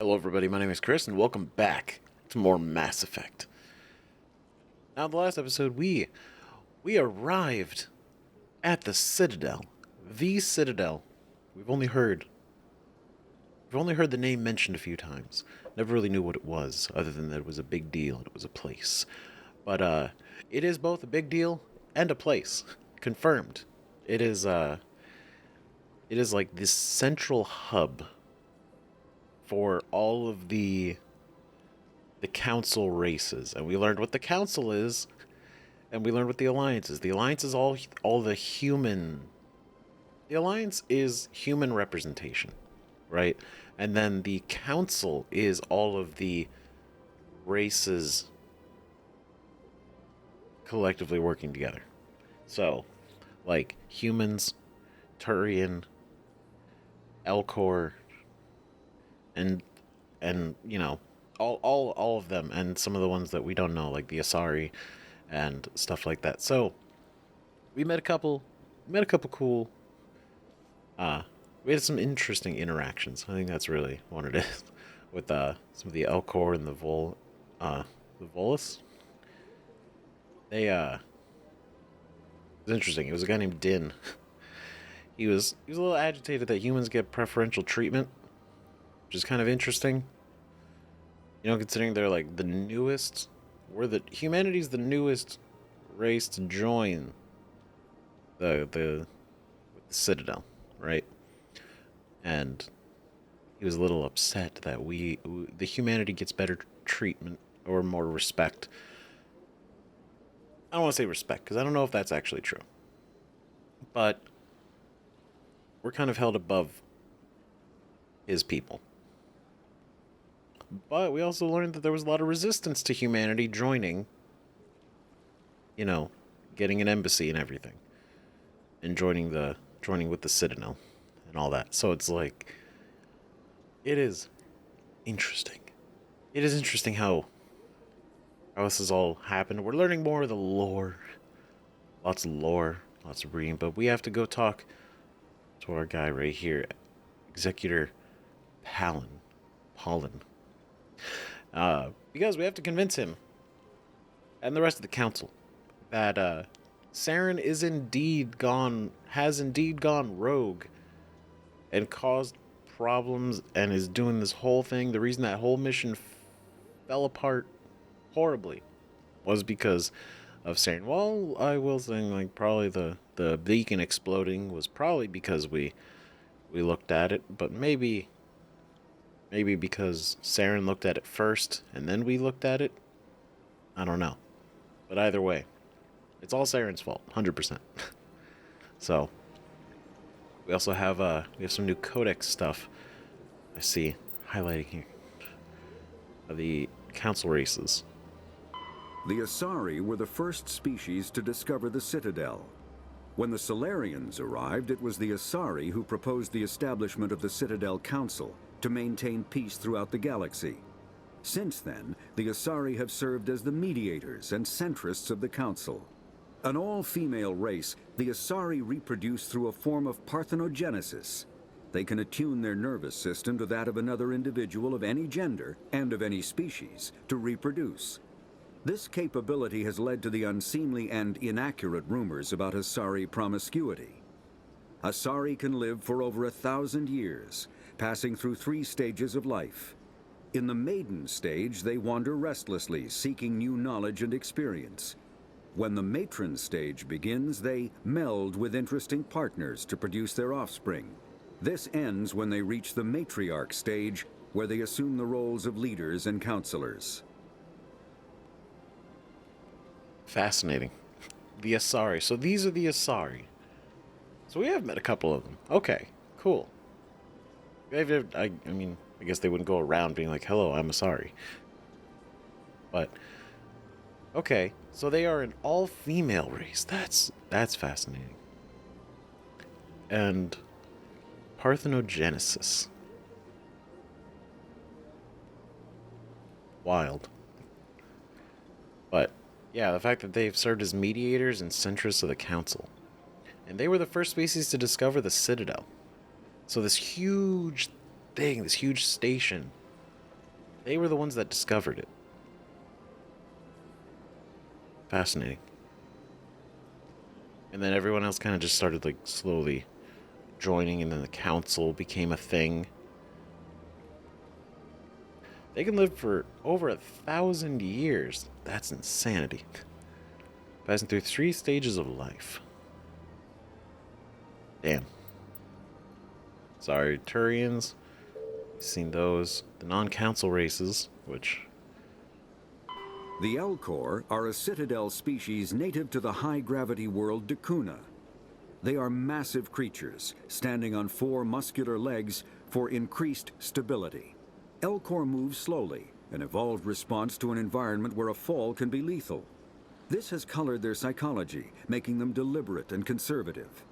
Hello everybody, my name is Chris, and welcome back to more Mass Effect. Now, in the last episode, we arrived at the Citadel. The Citadel. We've only heard the name mentioned a few times. Never really knew what it was, other than that it was a big deal and it was a place. But, it is both a big deal and a place. Confirmed. It is like this central hub for all of the council races, and we learned what the council is, and we learned what the alliance is. The alliance is all the human. The alliance is human representation, right? And then the council is all of the races collectively working together. So, like humans, Turian, Elcor, and you know, all of them, and some of the ones that we don't know, like the Asari and stuff like that. So we met a couple cool, we had some interesting interactions. I think that's really what it is with some of the Elcor and the Volus. They it was interesting. It was a guy named Din. He was a little agitated that humans get preferential treatment, which is kind of interesting. You know, considering they're like the newest, humanity's the newest race to join the Citadel, right? And he was a little upset that the humanity gets better treatment or more respect. I don't want to say respect because I don't know if that's actually true, but we're kind of held above his people. But we also learned that there was a lot of resistance to humanity joining, you know, getting an embassy and everything, and joining with the Citadel and all that. So it's like, it is interesting. It is interesting how this has all happened. We're learning more of the lore. Lots of lore, lots of reading, but we have to go talk to our guy right here, Executor Pollen. Because we have to convince him and the rest of the council that Saren has indeed gone rogue and caused problems and is doing this whole thing. The reason that whole mission fell apart horribly was because of Saren. Well, I will say, like, probably the beacon exploding was probably because we looked at it, but maybe because Saren looked at it first, and then we looked at it. I don't know. But either way, it's all Saren's fault, 100%. So, we also have some new codex stuff. I see highlighting here of the council races. The Asari were the first species to discover the Citadel. When the Salarians arrived, it was the Asari who proposed the establishment of the Citadel Council to maintain peace throughout the galaxy. Since then, the Asari have served as the mediators and centrists of the Council. An all-female race, the Asari reproduce through a form of parthenogenesis. They can attune their nervous system to that of another individual of any gender and of any species to reproduce. This capability has led to the unseemly and inaccurate rumors about Asari promiscuity. Asari can live for over 1,000 years, passing through 3 stages of life. In the maiden stage, they wander restlessly, seeking new knowledge and experience. When the matron stage begins, they meld with interesting partners to produce their offspring. This ends when they reach the matriarch stage, where they assume the roles of leaders and counselors. Fascinating. The Asari. So these are the Asari. So we have met a couple of them. Okay, cool. I mean, I guess they wouldn't go around being like, hello, I'm Asari. But, okay, so they are an all-female race. That's fascinating. And parthenogenesis. Wild. But, yeah, the fact that they've served as mediators and centrists of the Council. And they were the first species to discover the Citadel. So this huge thing, this huge station, They were the ones that discovered it. Fascinating. And then everyone else kind of just started like slowly joining, and then the council became a thing. They can live for over 1,000 years. That's insanity. Passing through 3 stages of life. Damn. Sorry, Turians. Seen those. The non-council races, which... The Elcor are a Citadel species native to the high-gravity world Dakuna. They are massive creatures, standing on 4 muscular legs for increased stability. Elcor move slowly, an evolved response to an environment where a fall can be lethal. This has colored their psychology, making them deliberate and conservative.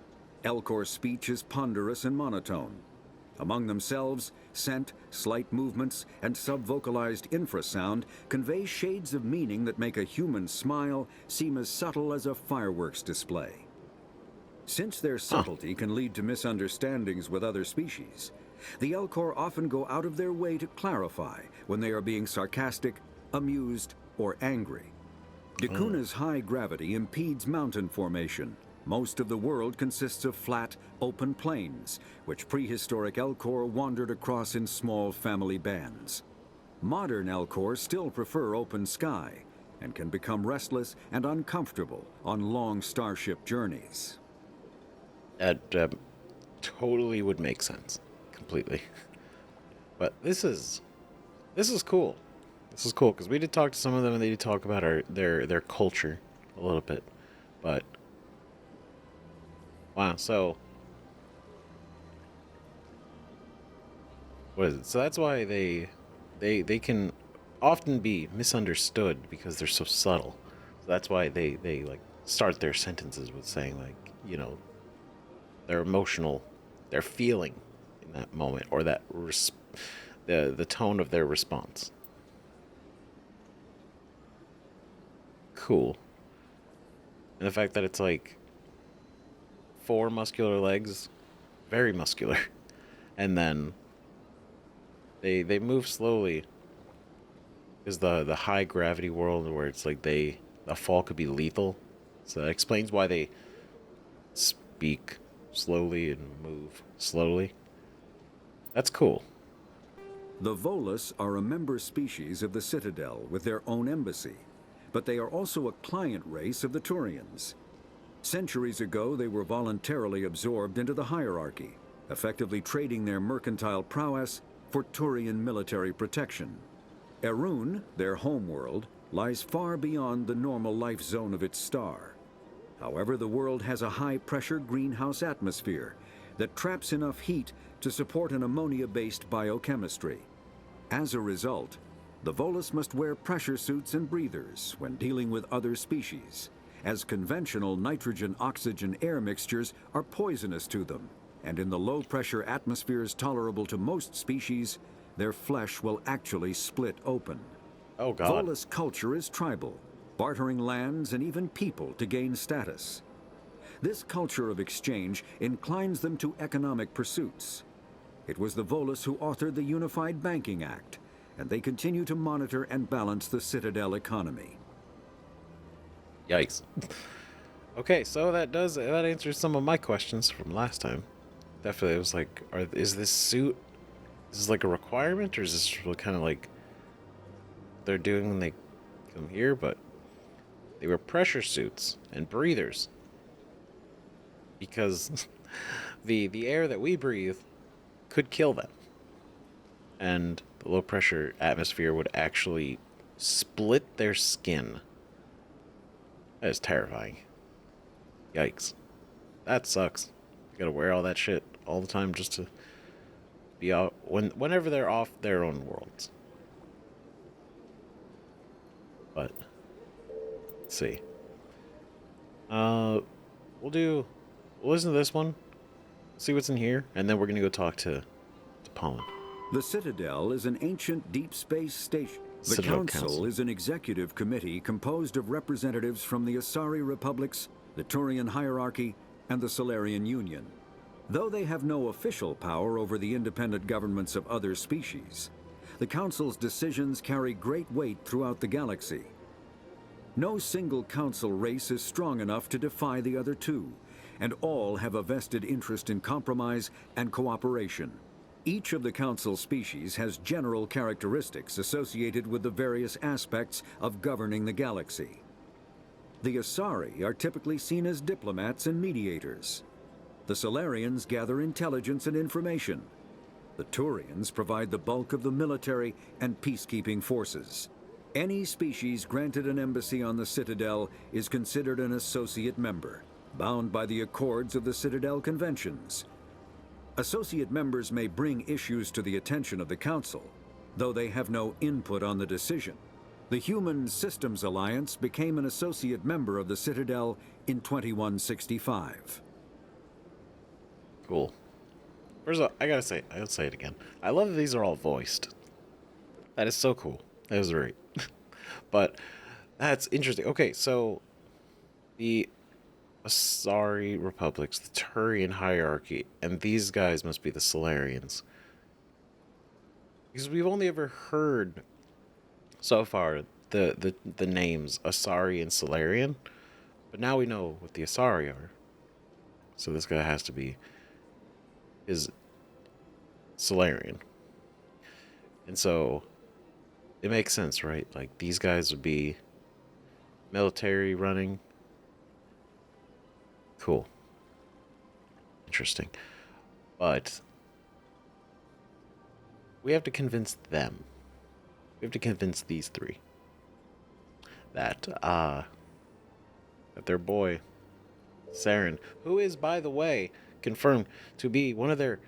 Elcor's speech is ponderous and monotone. Among themselves, scent, slight movements, and subvocalized infrasound convey shades of meaning that make a human smile seem as subtle as a fireworks display. Since their subtlety can lead to misunderstandings with other species, the Elcor often go out of their way to clarify when they are being sarcastic, amused, or angry. Dakuna's high gravity impedes mountain formation. Most of the world consists of flat, open plains, which prehistoric Elcor wandered across in small family bands. Modern Elcor still prefer open sky and can become restless and uncomfortable on long starship journeys. That totally would make sense. Completely. But this is cool. This is cool, because we did talk to some of them, and they did talk about their culture a little bit. But... wow, so... what is it? So that's why they can often be misunderstood, because they're so subtle. So that's why they like start their sentences with saying, like, you know, their emotional, their feeling in that moment, or that the tone of their response. Cool. And the fact that it's like 4 muscular legs, very muscular, and then they move slowly. Is the high gravity world where it's like a fall could be lethal. So that explains why they speak slowly and move slowly. That's cool. The Volus are a member species of the Citadel with their own embassy, but they are also a client race of the Turians. Centuries ago, they were voluntarily absorbed into the hierarchy, effectively trading their mercantile prowess for Turian military protection. Erun, their homeworld, lies far beyond the normal life zone of its star. However, the world has a high-pressure greenhouse atmosphere that traps enough heat to support an ammonia-based biochemistry. As a result, the Volus must wear pressure suits and breathers when dealing with other species, as conventional nitrogen-oxygen air mixtures are poisonous to them, and in the low-pressure atmospheres tolerable to most species, their flesh will actually split open. Oh, God. Volus culture is tribal, bartering lands and even people to gain status. This culture of exchange inclines them to economic pursuits. It was the Volus who authored the Unified Banking Act, and they continue to monitor and balance the Citadel economy. Yikes. Okay, so that answers some of my questions from last time. Definitely, it was like, is this suit, is this like a requirement, or is this really kind of like they're doing when they come here? But they were pressure suits and breathers, because the air that we breathe could kill them, and the low pressure atmosphere would actually split their skin. That is terrifying. Yikes. That sucks. You gotta wear all that shit all the time just to be out whenever they're off their own worlds. But let's see. We'll listen to this one, see what's in here, and then we're gonna go talk to Pollen. The Citadel is an ancient deep space station. The Citadel Council is an executive committee composed of representatives from the Asari Republics, the Turian hierarchy, and the Solarian Union. Though they have no official power over the independent governments of other species, the Council's decisions carry great weight throughout the galaxy. No single Council race is strong enough to defy the other two, and all have a vested interest in compromise and cooperation. Each of the Council species has general characteristics associated with the various aspects of governing the galaxy. The Asari are typically seen as diplomats and mediators. The Salarians gather intelligence and information. The Turians provide the bulk of the military and peacekeeping forces. Any species granted an embassy on the Citadel is considered an associate member, bound by the accords of the Citadel Conventions. Associate members may bring issues to the attention of the Council, though they have no input on the decision. The Human Systems Alliance became an associate member of the Citadel in 2165. Cool. First of all, I'll say it again. I love that these are all voiced. That is so cool. That is great. But that's interesting. Okay, so the Asari republics, the Turian hierarchy, and these guys must be the Salarians. Because we've only ever heard so far the names Asari and Salarian, but now we know what the Asari are. So this guy has to be is Salarian. And so it makes sense, right? Like these guys would be military running. Cool. Interesting. But we have to convince them. We have to convince these three that their boy Saren, who is, by the way, confirmed to be one of their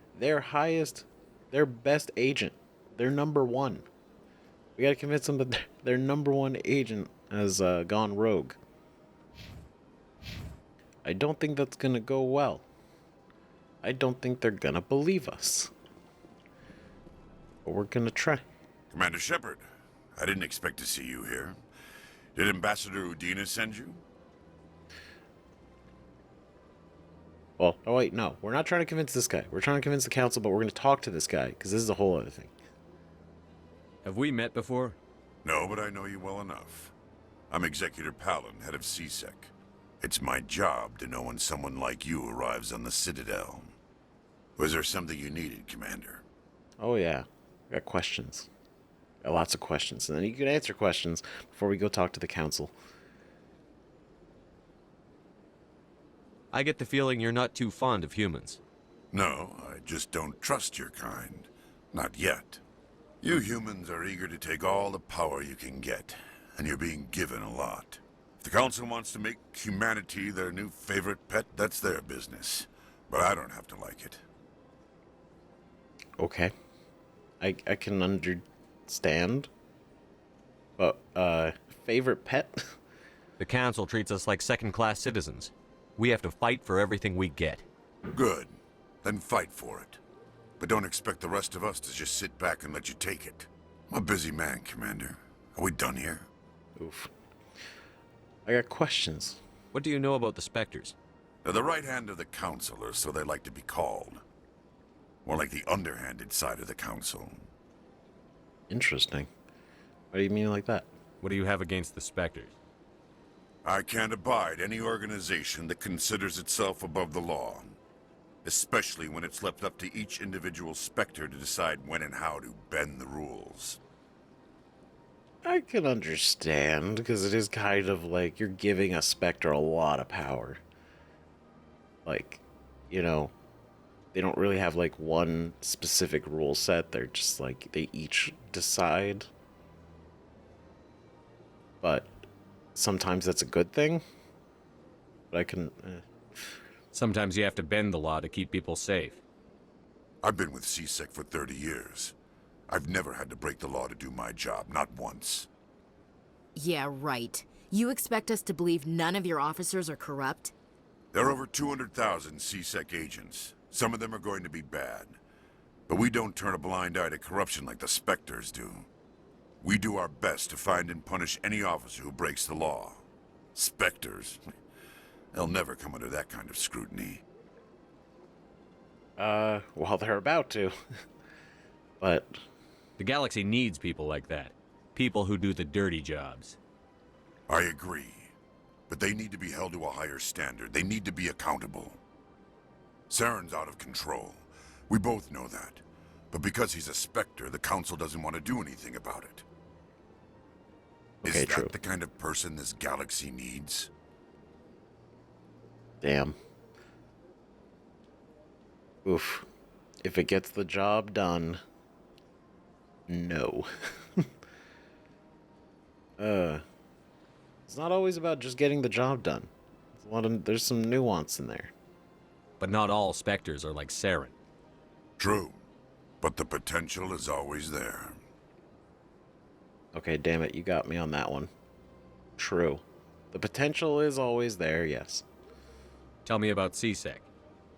best agent, their number one. We gotta convince them that their number one agent has gone rogue. I don't think that's gonna go well. I don't think they're gonna believe us. But we're gonna try. Commander Shepard, I didn't expect to see you here. Did Ambassador Udina send you? Well, oh wait, no. We're not trying to convince this guy. We're trying to convince the council, but we're going to talk to this guy, because this is a whole other thing. Have we met before? No, but I know you well enough. I'm Executor Palin, head of CSEC. It's my job to know when someone like you arrives on the Citadel. Was there something you needed, Commander? Oh yeah. I got questions. Got lots of questions. And then you can answer questions before we go talk to the council. I get the feeling you're not too fond of humans. No, I just don't trust your kind. Not yet. You humans are eager to take all the power you can get, and you're being given a lot. If the Council wants to make humanity their new favorite pet, that's their business. But I don't have to like it. Okay. I can understand. But, favorite pet? The Council treats us like second-class citizens. We have to fight for everything we get. Good. Then fight for it. But don't expect the rest of us to just sit back and let you take it. I'm a busy man, Commander. Are we done here? Oof. I got questions. What do you know about the Spectres? They're the right hand of the Council, or so they like to be called. More like the underhanded side of the Council. Interesting. What do you mean like that? What do you have against the Spectres? I can't abide any organization that considers itself above the law. Especially when it's left up to each individual Spectre to decide when and how to bend the rules. I can understand, because it is kind of like you're giving a Spectre a lot of power. Like, you know, they don't really have like one specific rule set. They're just like, they each decide. But sometimes that's a good thing. But I can... Sometimes you have to bend the law to keep people safe. I've been with CSEC for 30 years. I've never had to break the law to do my job, not once. Yeah, right. You expect us to believe none of your officers are corrupt? There are over 200,000 CSEC agents. Some of them are going to be bad. But we don't turn a blind eye to corruption like the Spectres do. We do our best to find and punish any officer who breaks the law. Spectres? They'll never come under that kind of scrutiny. Well, they're about to. But The galaxy needs people like that. People who do the dirty jobs. I agree. But they need to be held to a higher standard. They need to be accountable. Saren's out of control. We both know that. But because he's a Spectre, the Council doesn't want to do anything about it. Okay, Is that true. the kind of person this galaxy needs? Damn. Oof. If it gets the job done, no. It's not always about just getting the job done. There's some nuance in there. But not all Spectres are like Saren. True. But the potential is always there. Okay, damn it, you got me on that one. True. The potential is always there, yes. Tell me about CSEC.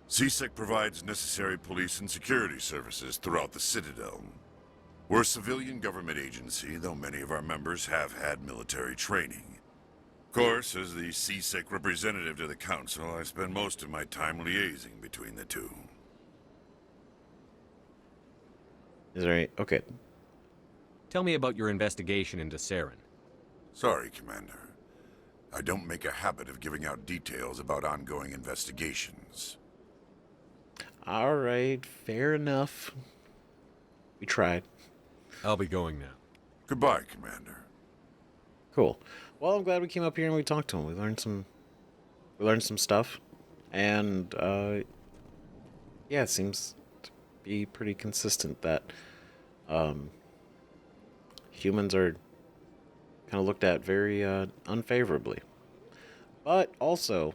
CSEC provides necessary police and security services throughout the Citadel. We're a civilian government agency, though many of our members have had military training. Of course, as the CSEC representative to the Council, I spend most of my time liaising between the two. Is there any... Okay. Tell me about your investigation into Saren. Sorry, Commander. I don't make a habit of giving out details about ongoing investigations. Alright, fair enough. We tried. I'll be going now. Goodbye, Commander. Cool. Well, I'm glad we came up here and we talked to him. We learned some stuff. And, yeah, it seems to be pretty consistent that, humans are kind of looked at very, unfavorably. But, also,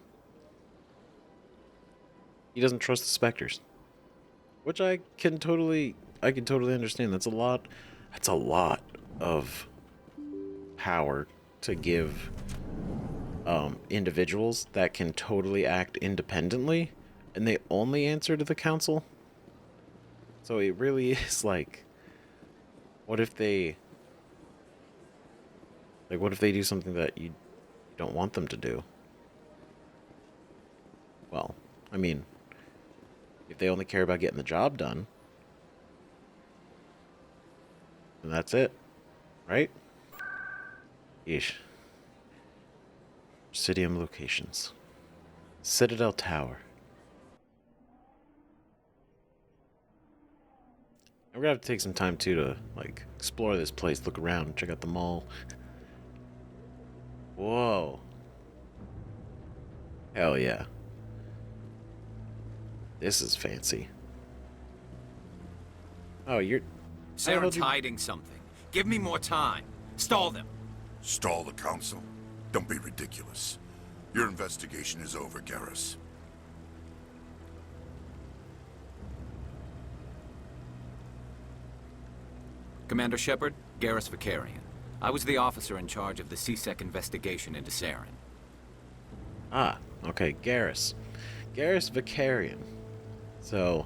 he doesn't trust the Spectres. Which I can totally understand. That's a lot of power to give individuals that can totally act independently, and they only answer to the Council. So it really is like, what if they do something that you don't want them to do? Well, I mean, if they only care about getting the job done, then that's it, right? Yeesh. Presidium locations. Citadel Tower. I'm gonna have to take some time too to like explore this place, look around, check out the mall. Whoa. Hell yeah. This is fancy. Oh, you're... Saren's hiding something. Give me more time. Stall them. Stall the Council? Don't be ridiculous. Your investigation is over, Garrus. Commander Shepard, Garrus Vicarian. I was the officer in charge of the CSEC investigation into Saren. Ah, okay, Garrus. Garrus Vicarian. So...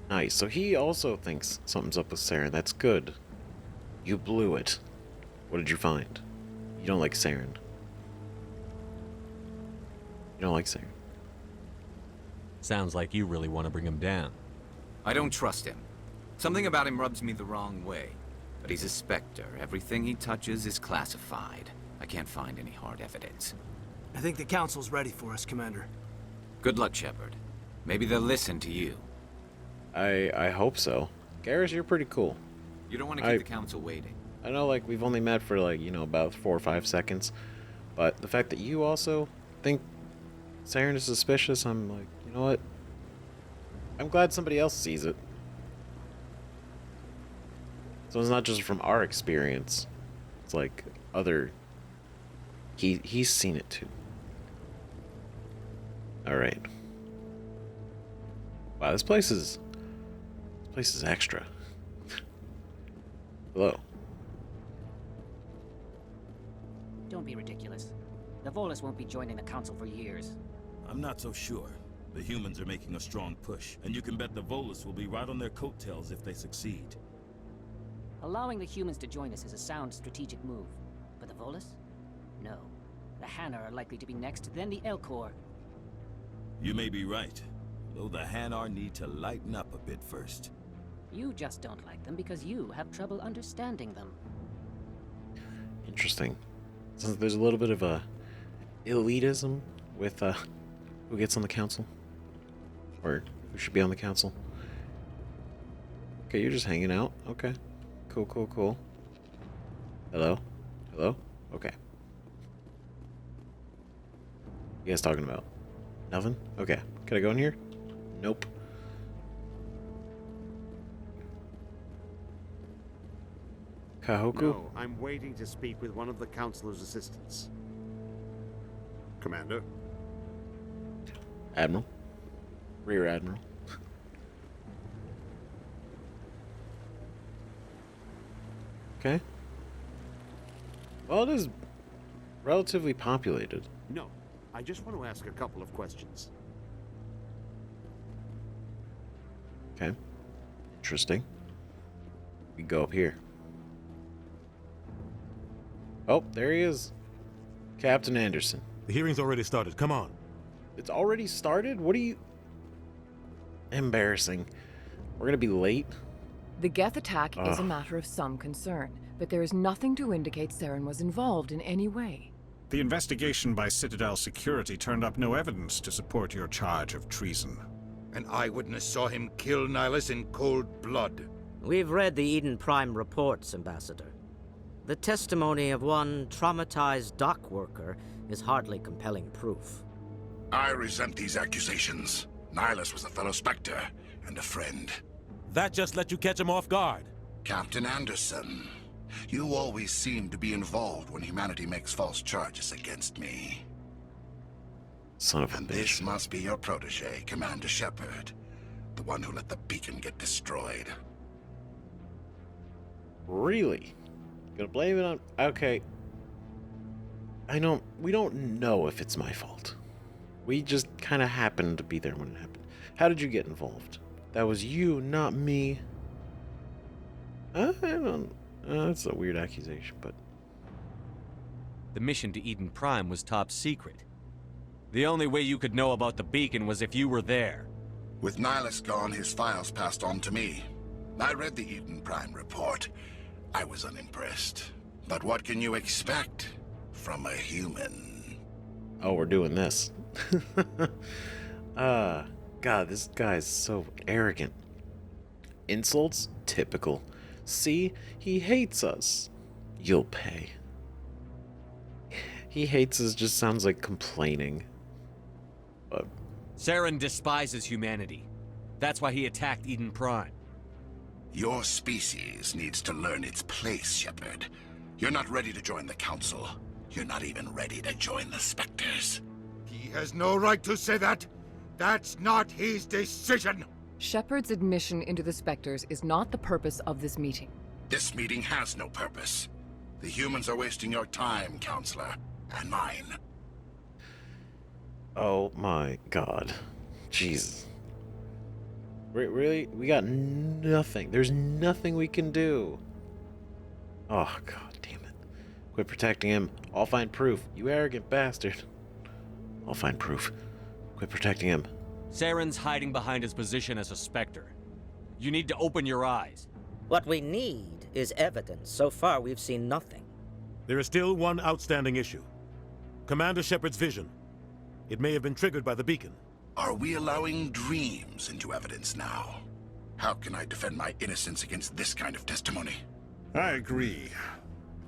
Nice. So he also thinks something's up with Saren. That's good. You blew it. What did you find? You don't like Saren. You don't like Saren. Sounds like you really want to bring him down. I don't trust him. Something about him rubs me the wrong way. But he's a Spectre. Everything he touches is classified. I can't find any hard evidence. I think the Council's ready for us, Commander. Good luck, Shepard. Maybe they'll listen to you. I hope so. Garrus, you're pretty cool. You don't want to keep the Council waiting. I know, like, we've only met for, like, you know, about 4 or 5 seconds. But the fact that you also think Saren is suspicious, I'm like, you know what? I'm glad somebody else sees it. So it's not just from our experience. It's like other... He's seen it too. Alright. Wow, this place is extra. Hello. Don't be ridiculous. The Volus won't be joining the Council for years. I'm not so sure. The humans are making a strong push, and you can bet the Volus will be right on their coattails if they succeed. Allowing the humans to join us is a sound strategic move. But the Volus? No. The Hanar are likely to be next, then the Elcor. You may be right, though the Hanar need to lighten up a bit first. You just don't like them because you have trouble understanding them. Interesting. So there's a little bit of a elitism with who gets on the council, or who should be on the council. Okay, you're just hanging out. Okay, cool, cool, cool. Hello, hello. Okay. You guys talking about? Nothing? Okay. Can I go in here? Nope. Kahoku? No, I'm waiting to speak with one of the Councilor's assistants. Commander? Admiral? Rear Admiral? Okay. Well, it is relatively populated. No, I just want to ask a couple of questions. Okay. Interesting. We go up here. Oh, there he is. Captain Anderson. The hearing's already started. Come on. It's already started? What are you... Embarrassing. We're gonna be late. The Geth attack is a matter of some concern, but there is nothing to indicate Saren was involved in any way. The investigation by Citadel security turned up no evidence to support your charge of treason. An eyewitness saw him kill Nihilus in cold blood. We've read the Eden Prime reports, Ambassador. The testimony of one traumatized dock worker is hardly compelling proof. I resent these accusations. Nihilus was a fellow Spectre and a friend. That just let you catch him off guard. Captain Anderson, you always seem to be involved when humanity makes false charges against me. Son of a And bitch. this must be your protege, Commander Shepard. The one who let the beacon get destroyed. Really? Gonna blame it on... Okay. We don't know if it's my fault. We just kind of happened to be there when it happened. How did you get involved? That was you, not me. I don't... that's a weird accusation, but... The mission to Eden Prime was top secret. The only way you could know about the beacon was if you were there. With Nihilus gone, his files passed on to me. I read the Eden Prime report. I was unimpressed. But what can you expect from a human? Oh, we're doing this. God, this guy's so arrogant. Insults? Typical. See? He hates us. You'll pay. He hates us just sounds like complaining. But... Saren despises humanity. That's why he attacked Eden Prime. Your species needs to learn its place, Shepard. You're not ready to join the Council. You're not even ready to join the Spectres. He has no right to say that. That's not his decision. Shepard's admission into the Spectres is not the purpose of this meeting. This meeting has no purpose. The humans are wasting your time, Counselor, and mine. Oh my God. Jesus. Really? We got nothing. There's nothing we can do. Oh, God damn it. Quit protecting him. I'll find proof. You arrogant bastard. I'll find proof. Quit protecting him. Saren's hiding behind his position as a Spectre. You need to open your eyes. What we need is evidence. So far, we've seen nothing. There is still one outstanding issue. Commander Shepard's vision. It may have been triggered by the beacon. Are we allowing dreams into evidence now? How can I defend my innocence against this kind of testimony? I agree.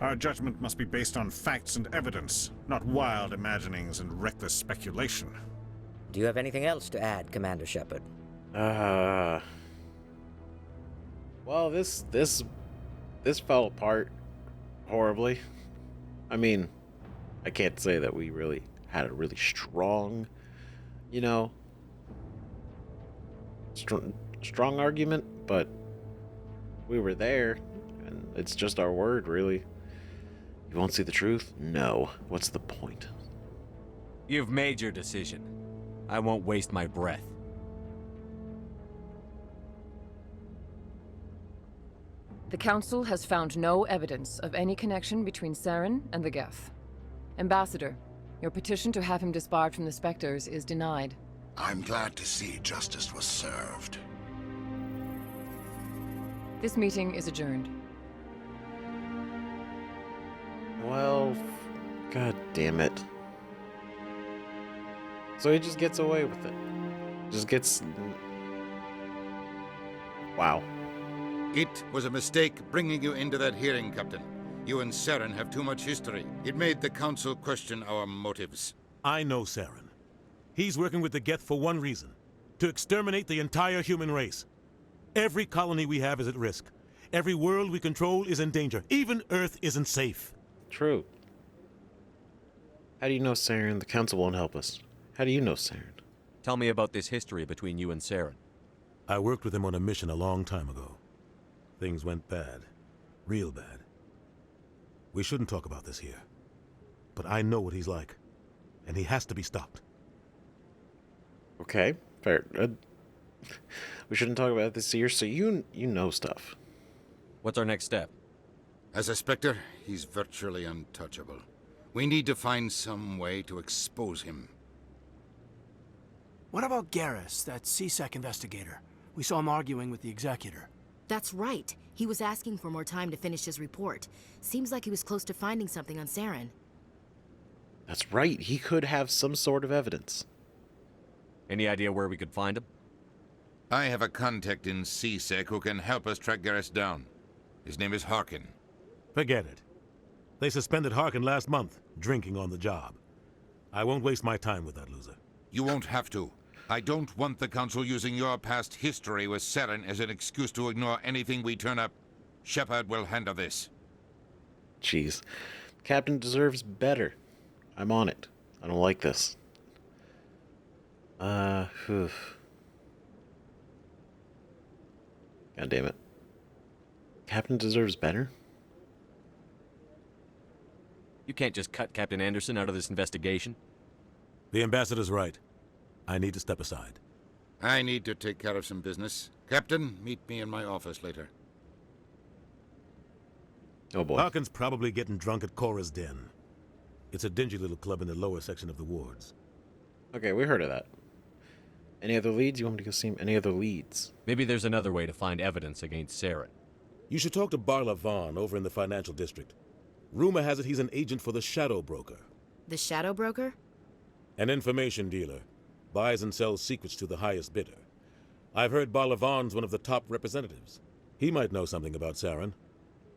Our judgment must be based on facts and evidence, not wild imaginings and reckless speculation. Do you have anything else to add, Commander Shepard? Well, this fell apart horribly. I mean, I can't say that we really had a really strong, you know, strong argument, but we were there, and it's just our word, really. You won't see the truth? No. What's the point? You've made your decision. I won't waste my breath. The Council has found no evidence of any connection between Saren and the Geth. Ambassador, your petition to have him disbarred from the Spectres is denied. I'm glad to see justice was served. This meeting is adjourned. Well, god damn it. So he just gets away with it. Just gets... Wow. It was a mistake bringing you into that hearing, Captain. You and Saren have too much history. It made the Council question our motives. I know Saren. He's working with the Geth for one reason. To exterminate the entire human race. Every colony we have is at risk. Every world we control is in danger. Even Earth isn't safe. True. How do you know Saren? The Council won't help us. How do you know Saren? Tell me about this history between you and Saren. I worked with him on a mission a long time ago. Things went bad. Real bad. We shouldn't talk about this here. But I know what he's like. And he has to be stopped. Okay, fair. We shouldn't talk about this here, so you know stuff. What's our next step? As a Spectre, he's virtually untouchable. We need to find some way to expose him. What about Garrus, that CSEC investigator? We saw him arguing with the Executor. That's right. He was asking for more time to finish his report. Seems like he was close to finding something on Saren. That's right. He could have some sort of evidence. Any idea where we could find him? I have a contact in CSEC who can help us track Garrus down. His name is Harkin. Forget it. They suspended Harkin last month, drinking on the job. I won't waste my time with that loser. You won't have to. I don't want the Council using your past history with Saren as an excuse to ignore anything we turn up. Shepard will handle this. Jeez. Captain deserves better. I'm on it. I don't like this. Whew. God damn it. Captain deserves better? You can't just cut Captain Anderson out of this investigation. The ambassador's right. I need to step aside. I need to take care of some business. Captain, meet me in my office later. Oh boy. Harkin's probably getting drunk at Cora's Den. It's a dingy little club in the lower section of the wards. Okay, we heard of that. Any other leads? You want me to go see him? Any other leads? Maybe there's another way to find evidence against Saren. You should talk to Barla Vaughn over in the financial district. Rumor has it he's an agent for the Shadow Broker. The Shadow Broker? An information dealer. Buys and sells secrets to the highest bidder. I've heard Barla Vaughn's one of the top representatives. He might know something about Saren,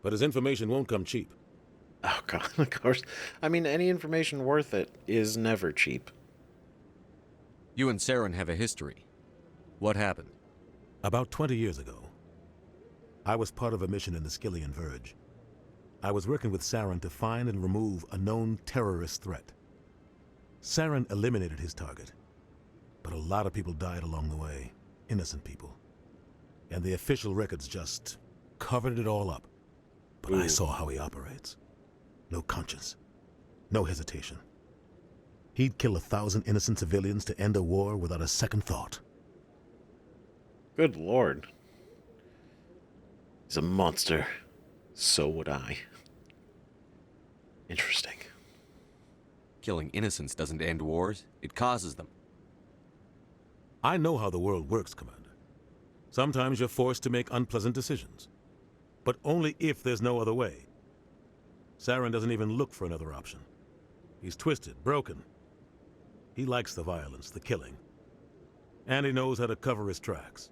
but his information won't come cheap. Oh god, of course. I mean, any information worth it is never cheap. You and Saren have a history. What happened? About 20 years ago, I was part of a mission in the Skillian Verge. I was working with Saren to find and remove a known terrorist threat. Saren eliminated his target, but a lot of people died along the way, innocent people. And the official records just covered it all up. But I saw how he operates. No conscience, no hesitation. He'd kill 1,000 innocent civilians to end a war without a second thought. Good lord. He's a monster. So would I. Interesting. Killing innocents doesn't end wars, it causes them. I know how the world works, Commander. Sometimes you're forced to make unpleasant decisions. But only if there's no other way. Saren doesn't even look for another option. He's twisted, broken. He likes the violence, the killing. And he knows how to cover his tracks.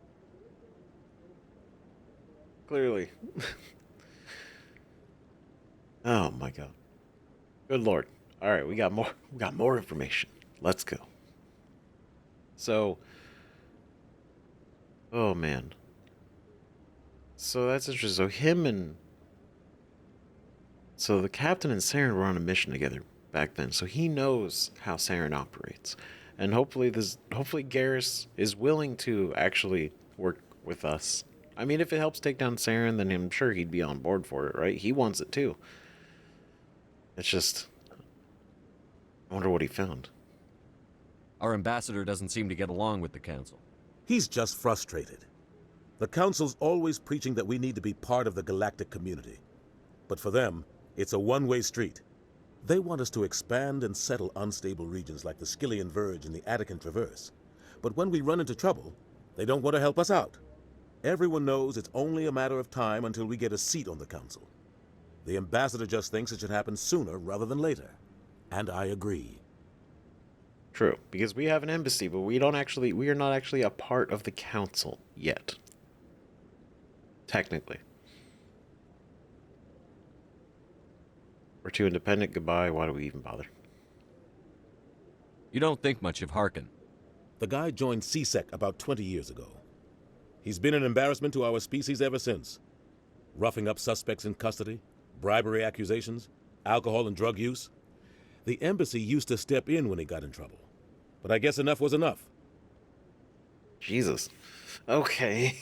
Clearly. Oh my god. Good lord. Alright, we got more information. Let's go. So, oh man. So that's interesting. So the captain and Saren were on a mission together back then. So he knows how Saren operates. And hopefully Garrus is willing to actually work with us. I mean, if it helps take down Saren, then I'm sure he'd be on board for it, right? He wants it too. It's just, I wonder what he found. Our ambassador doesn't seem to get along with the Council. He's just frustrated. The Council's always preaching that we need to be part of the galactic community. But for them, it's a one-way street. They want us to expand and settle unstable regions like the Skillian Verge and the Attican Traverse. But when we run into trouble, they don't want to help us out. Everyone knows it's only a matter of time until we get a seat on the council. The ambassador just thinks it should happen sooner rather than later. And I agree. True, because we have an embassy, but we are not actually a part of the council yet. Technically. We're too independent, goodbye, why do we even bother? You don't think much of Harkin. The guy joined CSEC about 20 years ago. He's been an embarrassment to our species ever since. Roughing up suspects in custody, bribery accusations, alcohol and drug use. The embassy used to step in when he got in trouble. But I guess enough was enough. Jesus. Okay.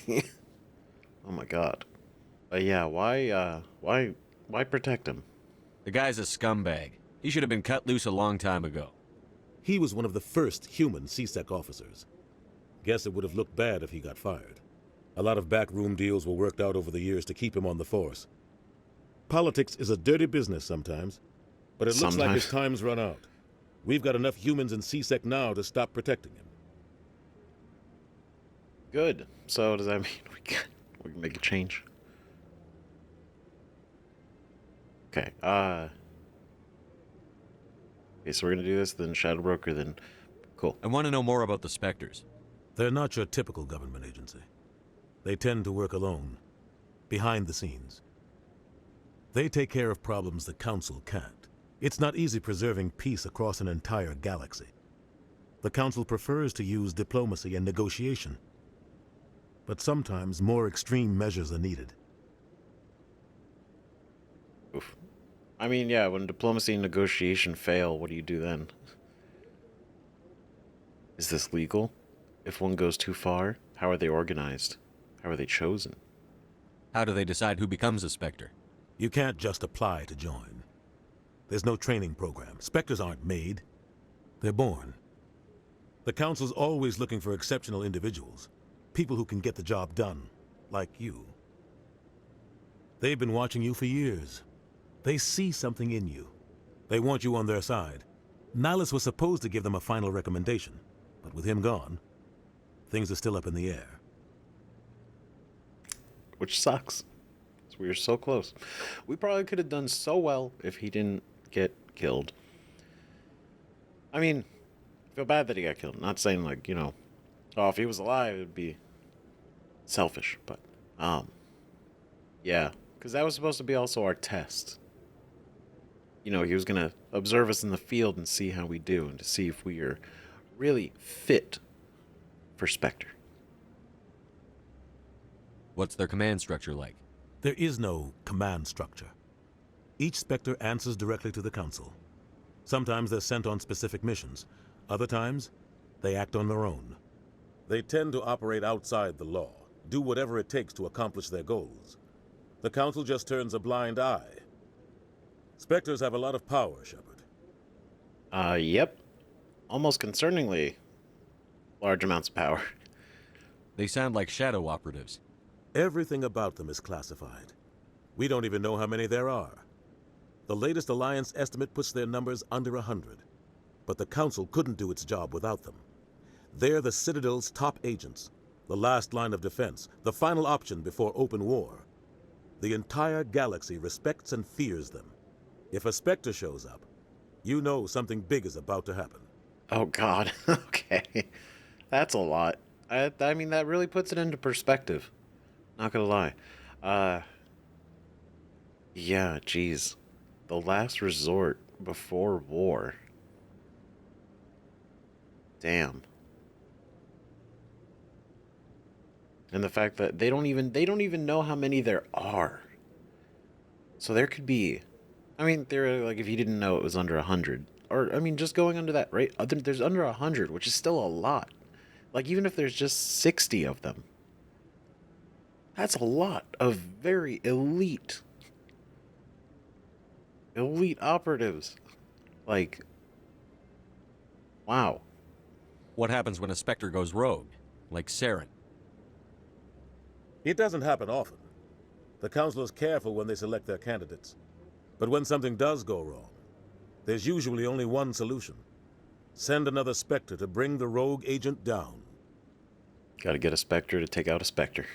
Oh my god. Yeah, why protect him? The guy's a scumbag. He should have been cut loose a long time ago. He was one of the first human CSEC officers. Guess it would have looked bad if he got fired. A lot of backroom deals were worked out over the years to keep him on the force. Politics is a dirty business sometimes, but it looks like his time's run out. We've got enough humans in CSEC now to stop protecting him. Good. So does that mean we can make a change? Okay, okay, so we're gonna do this, then Shadow Broker, then... Cool. I want to know more about the Spectres. They're not your typical government agency. They tend to work alone, behind the scenes. They take care of problems the Council can't. It's not easy preserving peace across an entire galaxy. The Council prefers to use diplomacy and negotiation. But sometimes more extreme measures are needed. Oof. I mean, yeah, when diplomacy and negotiation fail, what do you do then? Is this legal? If one goes too far, how are they organized? How are they chosen? How do they decide who becomes a Spectre? You can't just apply to join. There's no training program. Spectres aren't made. They're born. The Council's always looking for exceptional individuals. People who can get the job done, like you. They've been watching you for years. They see something in you. They want you on their side. Nihilus was supposed to give them a final recommendation, but with him gone, things are still up in the air. Which sucks. Because we were so close. We probably could have done so well if he didn't get killed. I mean, I feel bad that he got killed. Not saying, like, you know, oh, if he was alive, it'd be selfish. But, yeah. Because that was supposed to be also our test. You know, he was going to observe us in the field and see how we do, and to see if we are really fit for Spectre. What's their command structure like? There is no command structure. Each Spectre answers directly to the Council. Sometimes they're sent on specific missions. Other times, they act on their own. They tend to operate outside the law, do whatever it takes to accomplish their goals. The Council just turns a blind eye. Spectres have a lot of power, Shepard. Yep. Almost concerningly large amounts of power. They sound like shadow operatives. Everything about them is classified. We don't even know how many there are. The latest Alliance estimate puts their numbers under 100. But the Council couldn't do its job without them. They're the Citadel's top agents, the last line of defense, the final option before open war. The entire galaxy respects and fears them. If a Spectre shows up, you know something big is about to happen. Oh, God. Okay. That's a lot. I mean, that really puts it into perspective. Not gonna lie. Yeah, geez. The last resort before war. Damn. And the fact that they don't even know how many there are. So there could be, I mean, like, if you didn't know it was under 100, or, I mean, just going under that rate, there's under 100, which is still a lot. Like, even if there's just 60 of them, that's a lot of very elite operatives. Like, wow. What happens when a Spectre goes rogue, like Saren? It doesn't happen often. The Council is careful when they select their candidates. But when something does go wrong, there's usually only one solution. Send another Spectre to bring the rogue agent down. Gotta get a Spectre to take out a Spectre.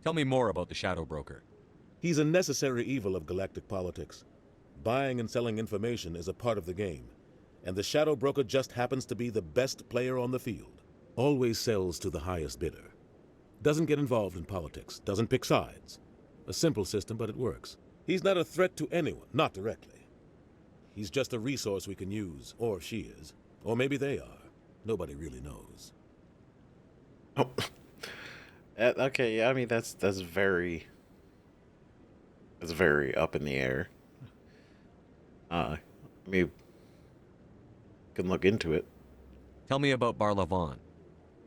Tell me more about the Shadow Broker. He's a necessary evil of galactic politics. Buying and selling information is a part of the game, and the Shadow Broker just happens to be the best player on the field. Always sells to the highest bidder. Doesn't get involved in politics, doesn't pick sides. A simple system, but it works. He's not a threat to anyone, not directly. He's just a resource we can use, or she is. Or maybe they are. Nobody really knows. Oh. Okay, yeah, I mean, that's very up in the air. Maybe can look into it. Tell me about Barlavon.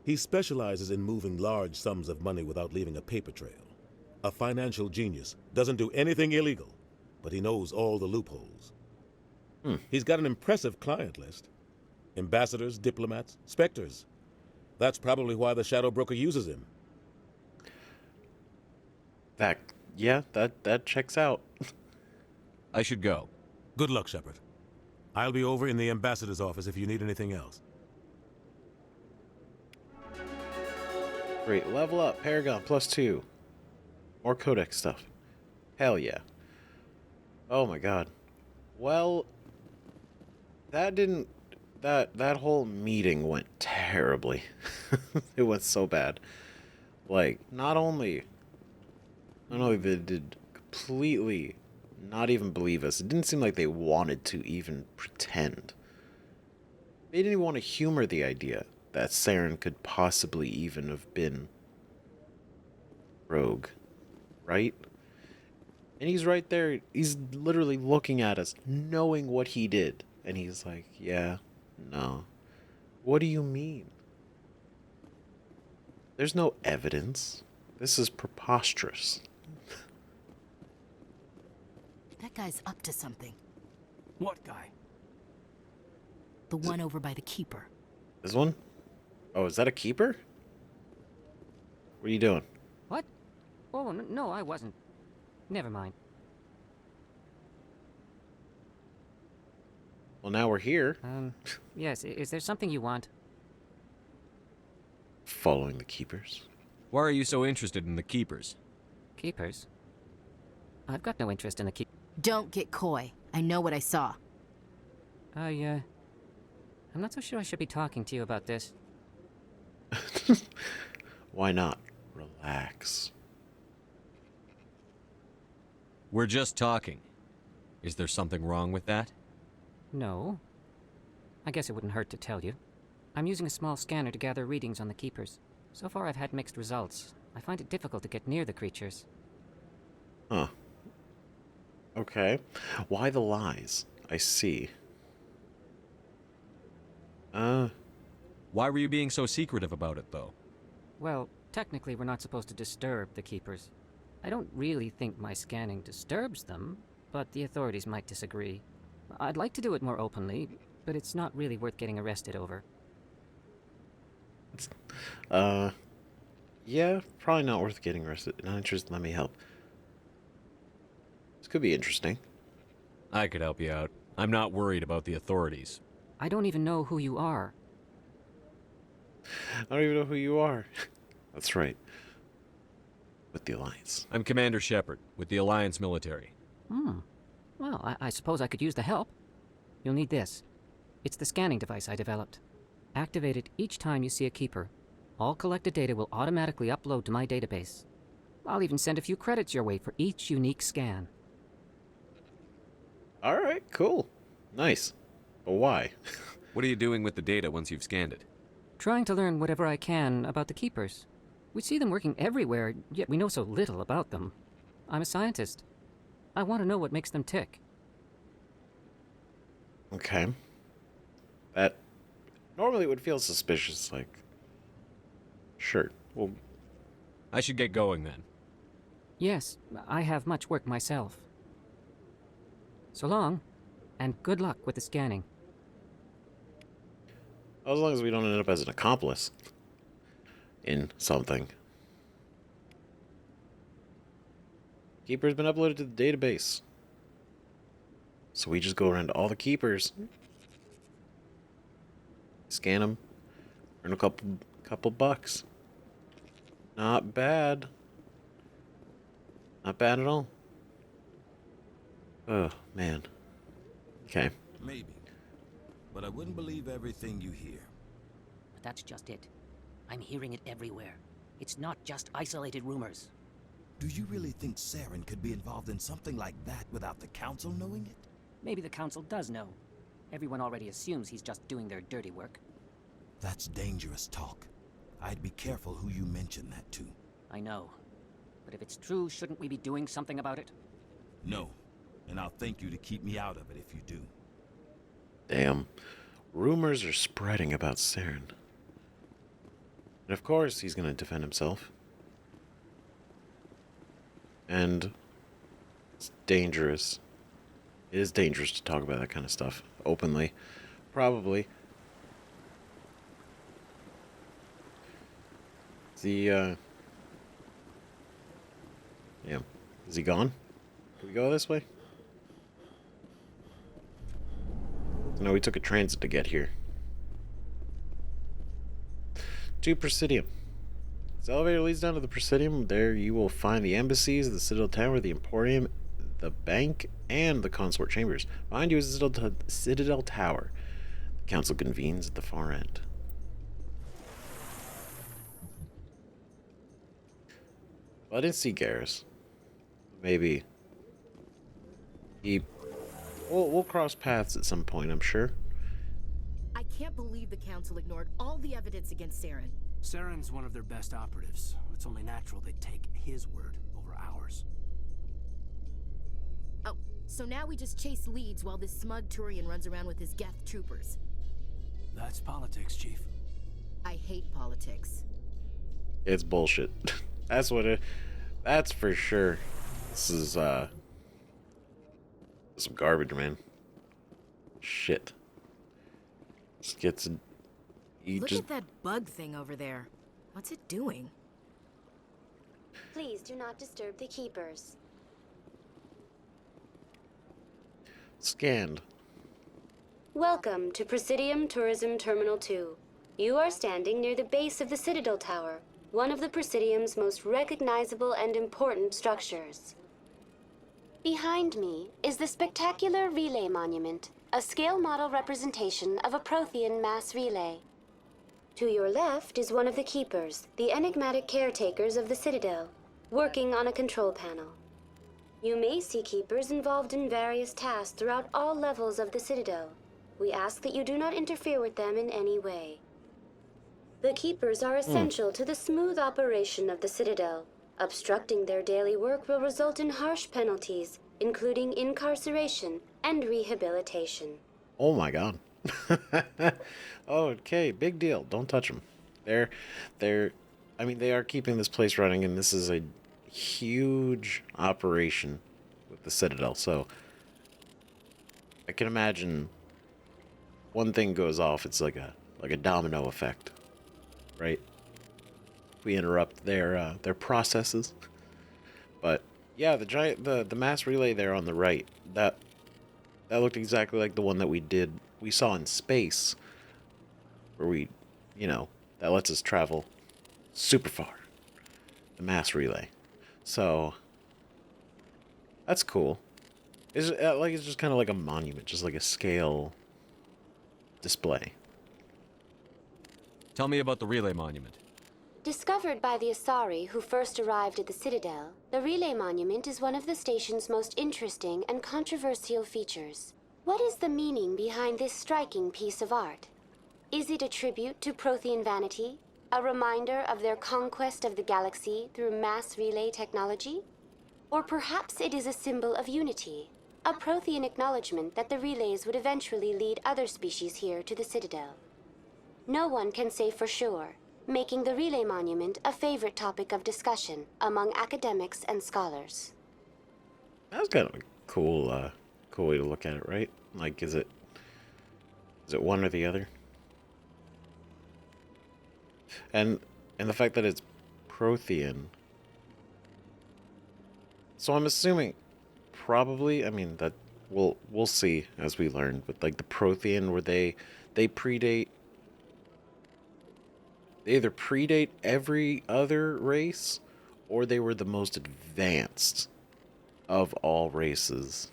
He specializes in moving large sums of money without leaving a paper trail. A financial genius. Doesn't do anything illegal, but he knows all the loopholes. He's got an impressive client list. Ambassadors, diplomats, specters. That's probably why the Shadow Broker uses him. That checks out. I should go. Good luck, Shepard. I'll be over in the ambassador's office if you need anything else. Great, level up, Paragon, +2. More Codex stuff. Hell yeah. Oh my god. Well, that whole meeting went terribly. It went so bad. Like, not only they did completely not even believe us, it didn't seem like they wanted to even pretend. They didn't even want to humor the idea that Saren could possibly even have been rogue, right? And he's right there, he's literally looking at us, knowing what he did. And he's like, yeah, no. What do you mean? There's no evidence. This is preposterous. That guy's up to something. What guy? The one over by the Keeper. This one? Oh, is that a keeper? What are you doing? What? Oh, no, I wasn't. Never mind. Well, now we're here. Yes, is there something you want? Following the keepers. Why are you so interested in the Keepers? Keepers? I've got no interest in the Don't get coy. I know what I saw. I'm not so sure I should be talking to you about this. Why not? Relax. We're just talking. Is there something wrong with that? No. I guess it wouldn't hurt to tell you. I'm using a small scanner to gather readings on the Keepers. So far I've had mixed results. I find it difficult to get near the creatures. Huh. Okay. Why the lies? I see. Why were you being so secretive about it, though? Well, technically we're not supposed to disturb the Keepers. I don't really think my scanning disturbs them, but the authorities might disagree. I'd like to do it more openly, but it's not really worth getting arrested over. Yeah, probably not worth getting arrested. Not interested, let me help. This could be interesting. I could help you out. I'm not worried about the authorities. I don't even know who you are. I don't even know who you are. That's right. With the Alliance. I'm Commander Shepard, with the Alliance military. Well, I suppose I could use the help. You'll need this. It's the scanning device I developed. Activate it each time you see a Keeper. All collected data will automatically upload to my database. I'll even send a few credits your way for each unique scan. Alright, cool. Nice. But why? What are you doing with the data once you've scanned it? Trying to learn whatever I can about the Keepers. We see them working everywhere, yet we know so little about them. I'm a scientist. I want to know what makes them tick. Okay. That normally would feel suspicious, like... Sure, well... I should get going then. Yes, I have much work myself. So long, and good luck with the scanning. As long as we don't end up as an accomplice in something. Keeper's been uploaded to the database. So we just go around to all the Keepers. Scan them. Earn a couple bucks. Not bad. Not bad at all. Oh, man. Okay. Maybe. But I wouldn't believe everything you hear. But that's just it. I'm hearing it everywhere. It's not just isolated rumors. Do you really think Saren could be involved in something like that without the Council knowing it? Maybe the Council does know. Everyone already assumes he's just doing their dirty work. That's dangerous talk. I'd be careful who you mention that to. I know. But if it's true, shouldn't we be doing something about it? No. And I'll thank you to keep me out of it if you do. Damn. Rumors are spreading about Saren. And of course, he's going to defend himself. And it's dangerous. It is dangerous to talk about that kind of stuff openly. Probably. Yeah. Is he gone? Can we go this way? No, we took a transit to get here. To Presidium. This elevator leads down to the Presidium. There you will find the embassies, the Citadel Tower, the Emporium, the bank, and the consort chambers. Behind you is the Citadel Tower. The council convenes at the far end. Well, I didn't see Garrus. Maybe we'll cross paths at some point, I'm sure. I can't believe the council ignored all the evidence against Saren. Saren's one of their best operatives. It's only natural they'd take his word over ours. Oh, so now we just chase leads while this smug Turian runs around with his Geth troopers. That's politics, Chief. I hate politics. It's bullshit. That's for sure. This is some garbage, man. Shit. Just gets. Look at that bug thing over there. What's it doing? Please do not disturb the keepers. Scanned. Welcome to Presidium Tourism Terminal 2. You are standing near the base of the Citadel Tower, one of the Presidium's most recognizable and important structures. Behind me is the spectacular relay monument, a scale model representation of a Prothean mass relay. To your left is one of the keepers, the enigmatic caretakers of the Citadel, working on a control panel. You may see keepers involved in various tasks throughout all levels of the Citadel. We ask that you do not interfere with them in any way. The keepers are essential to the smooth operation of the Citadel. Obstructing their daily work will result in harsh penalties, including incarceration and rehabilitation. Oh my god. Okay, big deal. Don't touch them. They are keeping this place running, and this is a huge operation with the Citadel, so I can imagine one thing goes off, it's like a domino effect, right? We interrupt their processes. But yeah, the mass relay there on the right, that looked exactly like the one that we saw in space, where that lets us travel super far. The mass relay. So that's cool. It's just kind of like a monument, just like a scale display. Tell me about the relay monument. Discovered by the Asari who first arrived at the Citadel, the relay monument is one of the station's most interesting and controversial features. What is the meaning behind this striking piece of art? Is it a tribute to Prothean vanity? A reminder of their conquest of the galaxy through mass relay technology? Or perhaps it is a symbol of unity, a Prothean acknowledgement that the relays would eventually lead other species here to the Citadel. No one can say for sure, making the relay monument a favorite topic of discussion among academics and scholars. That's kind of a cool way to look at it, right? Like, is it one or the other? And the fact that it's Prothean. So I'm assuming, probably, that we'll see as we learn. But like the Prothean, where they predate. They either predate every other race, or they were the most advanced of all races.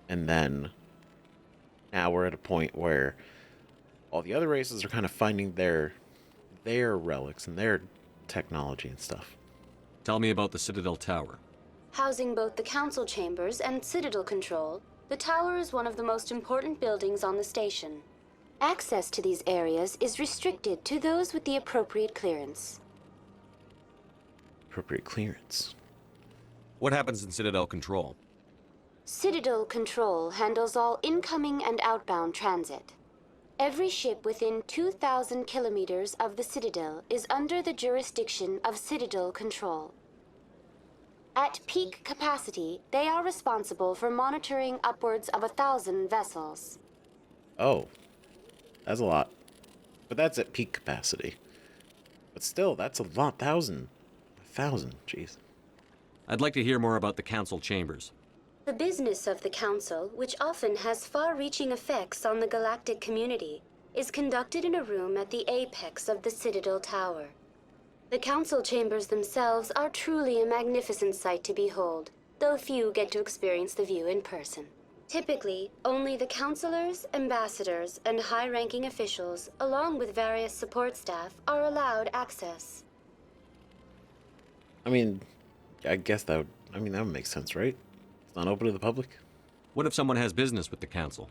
And then now we're at a point where all the other races are kind of finding their relics and their technology and stuff. Tell me about the Citadel Tower. Housing both the council chambers and Citadel control, the tower is one of the most important buildings on the station. Access to these areas is restricted to those with the appropriate clearance. Appropriate clearance. What happens in Citadel Control? Citadel Control handles all incoming and outbound transit. Every ship within 2,000 kilometers of the Citadel is under the jurisdiction of Citadel Control. At peak capacity, they are responsible for monitoring upwards of 1,000 vessels. Oh, that's a lot. But that's at peak capacity. But still, that's a lot. 1,000, jeez. I'd like to hear more about the council chambers. The business of the Council, which often has far-reaching effects on the galactic community, is conducted in a room at the apex of the Citadel Tower. The Council chambers themselves are truly a magnificent sight to behold, though few get to experience the view in person. Typically, only the councilors, ambassadors, and high-ranking officials, along with various support staff, are allowed access. I mean, I guess that would make sense, right? It's not open to the public. What if someone has business with the council?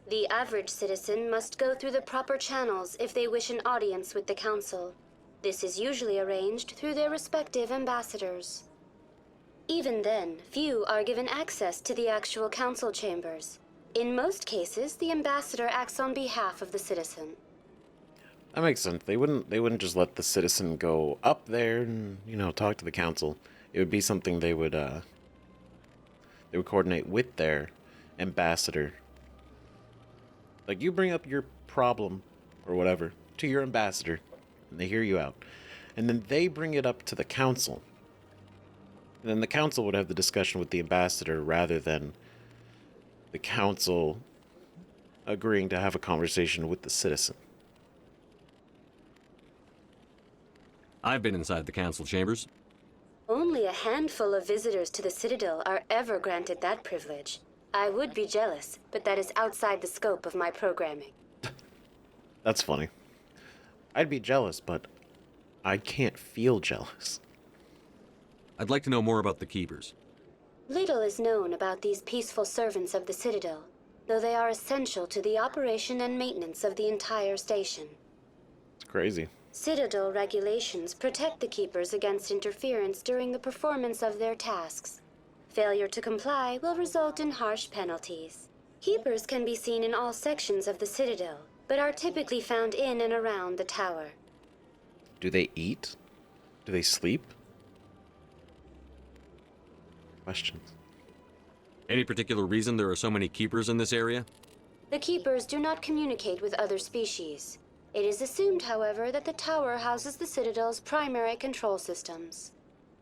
The average citizen must go through the proper channels if they wish an audience with the council. This is usually arranged through their respective ambassadors. Even then, few are given access to the actual council chambers. In most cases, the ambassador acts on behalf of the citizen. That makes sense. They wouldn't just let the citizen go up there and, talk to the council. It would be something they would coordinate with their ambassador. Like, you bring up your problem or whatever to your ambassador, and they hear you out. And then they bring it up to the council. And then the council would have the discussion with the ambassador rather than the council agreeing to have a conversation with the citizen. I've been inside the council chambers. Only a handful of visitors to the Citadel are ever granted that privilege. I would be jealous, but that is outside the scope of my programming. That's funny. I'd be jealous, but I can't feel jealous. I'd like to know more about the Keepers. Little is known about these peaceful servants of the Citadel, though they are essential to the operation and maintenance of the entire station. It's crazy. Citadel regulations protect the Keepers against interference during the performance of their tasks. Failure to comply will result in harsh penalties. Keepers can be seen in all sections of the Citadel, but are typically found in and around the tower. Do they eat? Do they sleep? Questions. Any particular reason there are so many Keepers in this area? The Keepers do not communicate with other species. It is assumed, however, that the tower houses the Citadel's primary control systems.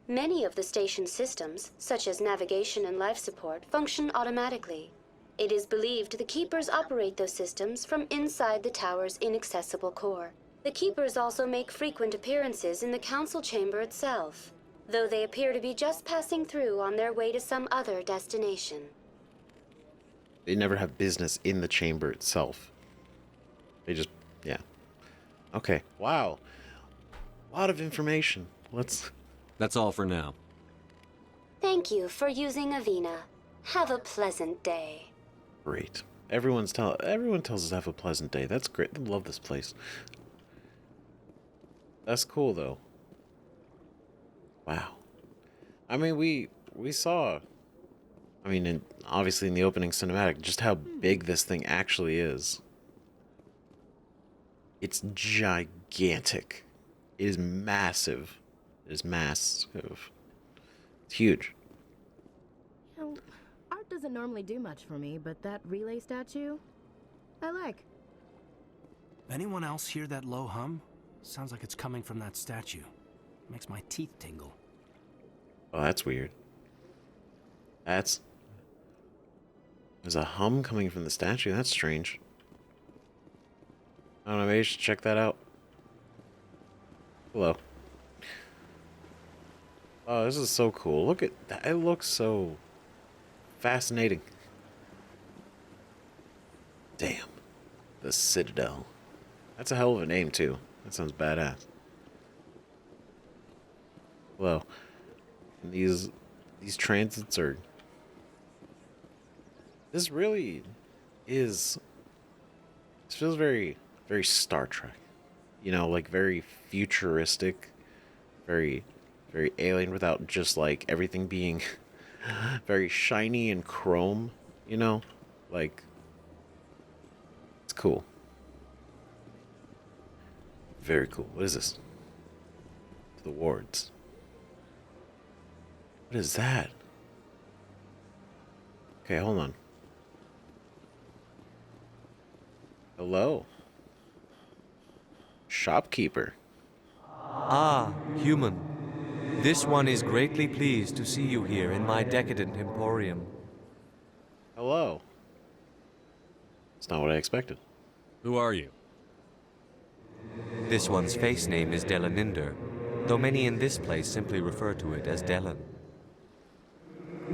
Many of the station's systems, such as navigation and life support, function automatically. It is believed the Keepers operate those systems from inside the tower's inaccessible core. The Keepers also make frequent appearances in the council chamber itself, though they appear to be just passing through on their way to some other destination. They never have business in the chamber itself. They just, yeah. Okay, wow. A lot of information. That's all for now. Thank you for using Avina. Have a pleasant day. Great. Everyone tells us to have a pleasant day. That's great. They love this place. That's cool, though. Wow. I mean, we saw, obviously in the opening cinematic, just how big this thing actually is. It's gigantic. It is massive. It is massive. It's huge. Art doesn't normally do much for me, but that relay statue, I like. Anyone else hear that low hum? Sounds like it's coming from that statue. Makes my teeth tingle. Oh, that's weird. There's a hum coming from the statue. That's strange. I don't know, maybe I should check that out. Hello. Oh, this is so cool. Look at that. It looks so fascinating. Damn. The Citadel. That's a hell of a name, too. That sounds badass. Well, these transits are... This really is... This feels very, very Star Trek. You know, like very futuristic. Very, very alien without just like everything being very shiny and chrome, you know? Like, it's cool. Very cool. What is this? The wards. What is that? Okay, hold on. Hello. Shopkeeper. Ah, human. This one is greatly pleased to see you here in my decadent emporium. Hello. It's not what I expected. Who are you? This one's face name is Delaninder, though many in this place simply refer to it as Delan.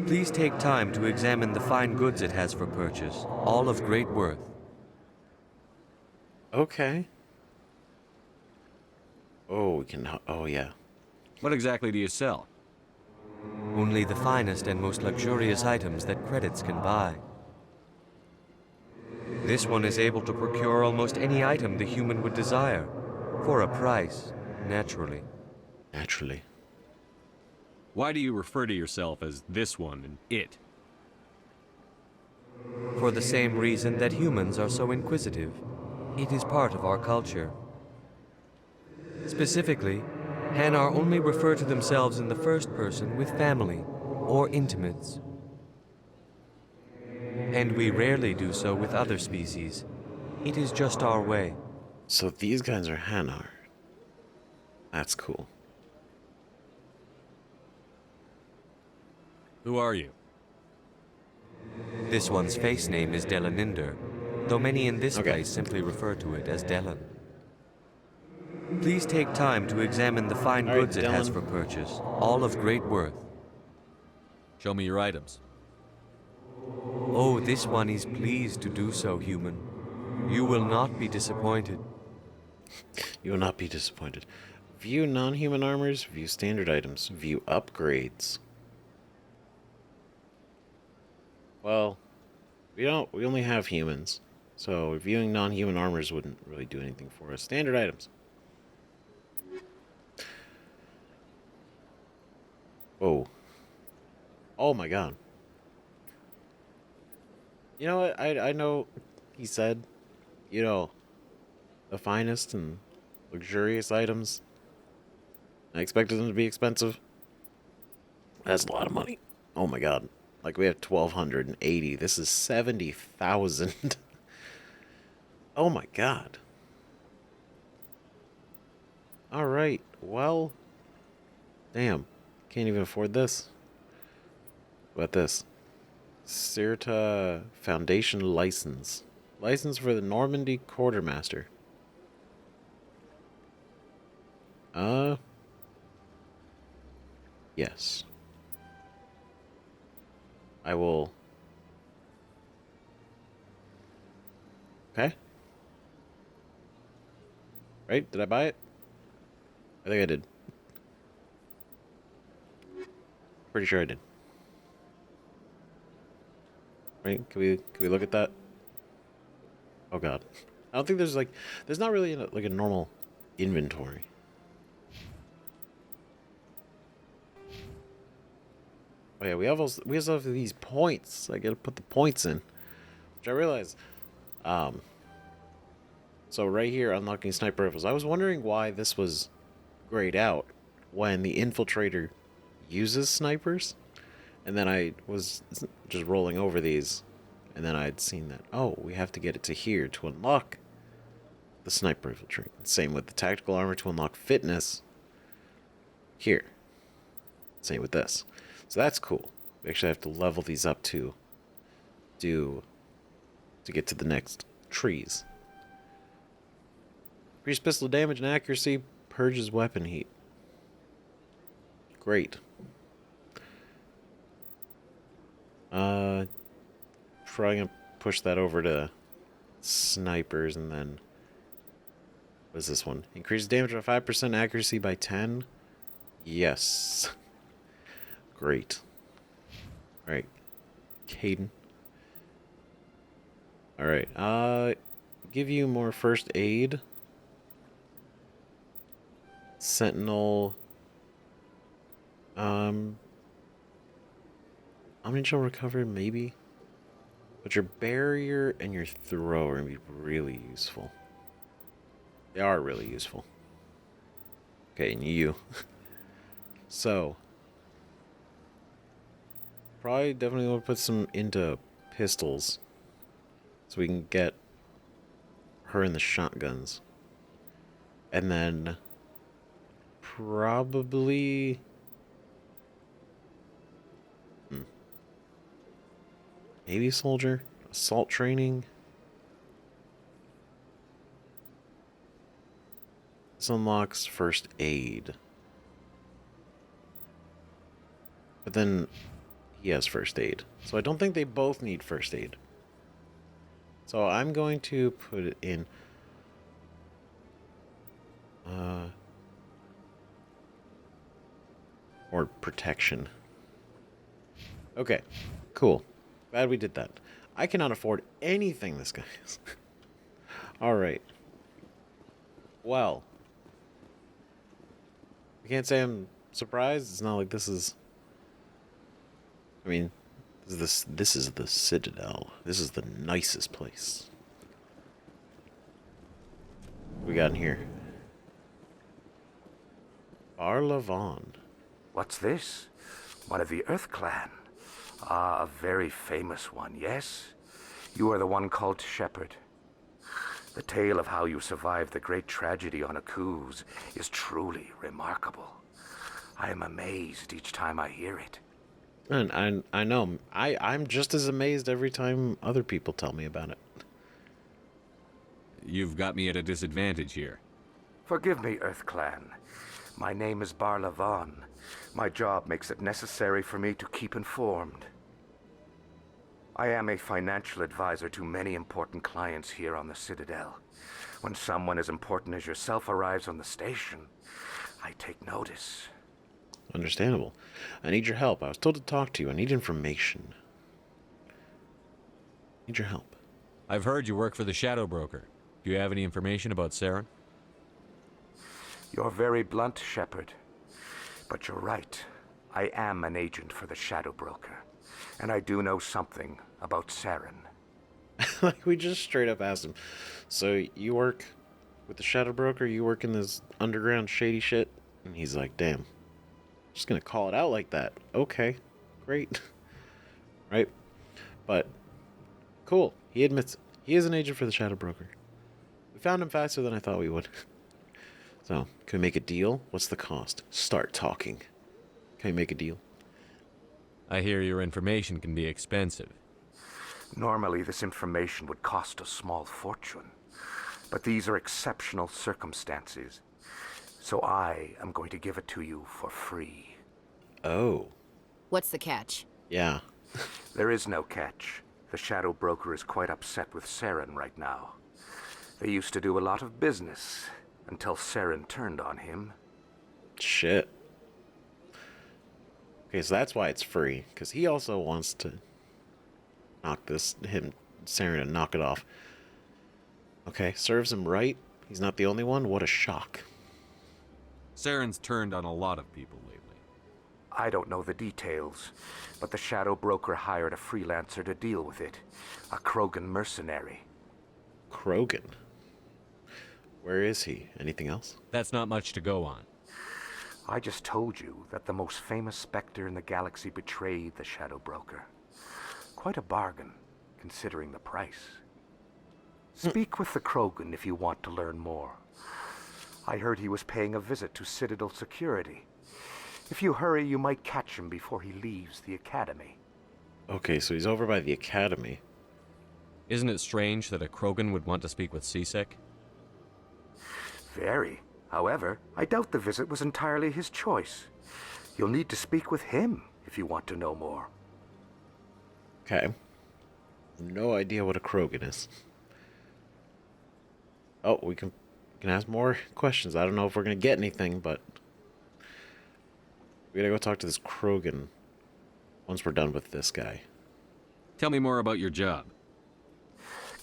Please take time to examine the fine goods it has for purchase, all of great worth. Okay. Oh, we can... Oh, yeah. What exactly do you sell? Only the finest and most luxurious items that credits can buy. This one is able to procure almost any item the human would desire, for a price, naturally. Naturally. Why do you refer to yourself as this one and it? For the same reason that humans are so inquisitive. It is part of our culture. Specifically, Hanar only refer to themselves in the first person with family or intimates. And we rarely do so with other species. It is just our way. So these guys are Hanar. That's cool. Who are you? This one's face name is Delaninder, though many in this place simply refer to it as Delan. Please take time to examine the fine goods it has for purchase, all of great worth. Show me your items. Oh, this one is pleased to do so, human. You will not be disappointed. You will not be disappointed. View non-human armors, view standard items, view upgrades. Well, we only have humans, so viewing non-human armors wouldn't really do anything for us. Standard items. Whoa. Oh my god. You know what? I know he said, you know, the finest and luxurious items. I expected them to be expensive. That's a lot of money. Oh my god. Like, we have 1,280. This is 70,000. Oh my god. Alright, well. Damn. Can't even afford this. What about this? Cirta Foundation License. License for the Normandy Quartermaster. Yes. I will... Okay. Right? Did I buy it? I think I did. Pretty sure I did. Right? Can we look at that? Oh god. I don't think there's like... There's not really like a normal inventory. Oh yeah, we also have these points. I gotta put the points in. Which I realized. So right here, unlocking sniper rifles. I was wondering why this was grayed out when the infiltrator uses snipers. And then I was just rolling over these. And then I'd seen that, oh, we have to get it to here to unlock the sniper rifle trait. Same with the tactical armor to unlock fitness. Here. Same with this. So that's cool. We actually have to level these up to get to the next trees. Increased pistol damage and accuracy, purges weapon heat. Great. Probably gonna push that over to snipers, and then what is this one? Increase damage by 5%, accuracy by 10. Yes. Great. All right, Caden. All right. Give you more first aid. Sentinel. Omnichannel recovery, maybe. But your barrier and your throw are going to be really useful. They are really useful. Okay, and you. So. Probably definitely want to put some into pistols. So we can get her in the shotguns. And then probably maybe soldier, assault training. This unlocks first aid. But then he has first aid. So I don't think they both need first aid. So I'm going to put it in or protection. Okay, cool. Glad we did that. I cannot afford anything this guy is. Alright. Well. I can't say I'm surprised. It's not like this is... I mean, this is the Citadel. This is the nicest place. What we got in here? Barlavon. What's this? One of the Earth Clan. Ah, a very famous one, yes? You are the one called Shepard. The tale of how you survived the great tragedy on Akuz is truly remarkable. I am amazed each time I hear it. And I know. I'm just as amazed every time other people tell me about it. You've got me at a disadvantage here. Forgive me, Earth Clan. My name is Barlavon. My job makes it necessary for me to keep informed. I am a financial advisor to many important clients here on the Citadel. When someone as important as yourself arrives on the station, I take notice. Understandable. I need your help. I was told to talk to you. I need information. Need your help. I've heard you work for the Shadow Broker. Do you have any information about Saren? You're very blunt, Shepard. But you're right. I am an agent for the Shadow Broker. And I do know something about Saren. Like, we just straight up asked him. So, you work with the Shadow Broker? You work in this underground shady shit? And he's like, damn. Just gonna call it out like that. Okay. Great. Right? But, cool. He admits it. He is an agent for the Shadow Broker. We found him faster than I thought we would. So, can we make a deal? What's the cost? Start talking. Can we make a deal? I hear your information can be expensive. Normally, this information would cost a small fortune. But these are exceptional circumstances. So I am going to give it to you for free. Oh. What's the catch? Yeah. There is no catch. The Shadow Broker is quite upset with Saren right now. They used to do a lot of business until Saren turned on him. Shit. Okay, so that's why it's free, because he also wants to knock Saren to knock it off. Okay, serves him right. He's not the only one. What a shock. Saren's turned on a lot of people lately. I don't know the details, but the Shadow Broker hired a freelancer to deal with it. A Krogan mercenary. Krogan? Where is he? Anything else? That's not much to go on. I just told you that the most famous Spectre in the galaxy betrayed the Shadow Broker. Quite a bargain, considering the price. Speak with the Krogan if you want to learn more. I heard he was paying a visit to Citadel security. If you hurry, you might catch him before he leaves the Academy. Okay, so he's over by the Academy. Isn't it strange that a Krogan would want to speak with CSEC? Very. However, I doubt the visit was entirely his choice. You'll need to speak with him if you want to know more. Okay. No idea what a Krogan is. Oh, we can ask more questions. I don't know if we're gonna get anything, but we gotta go talk to this Krogan once we're done with this guy. Tell me more about your job.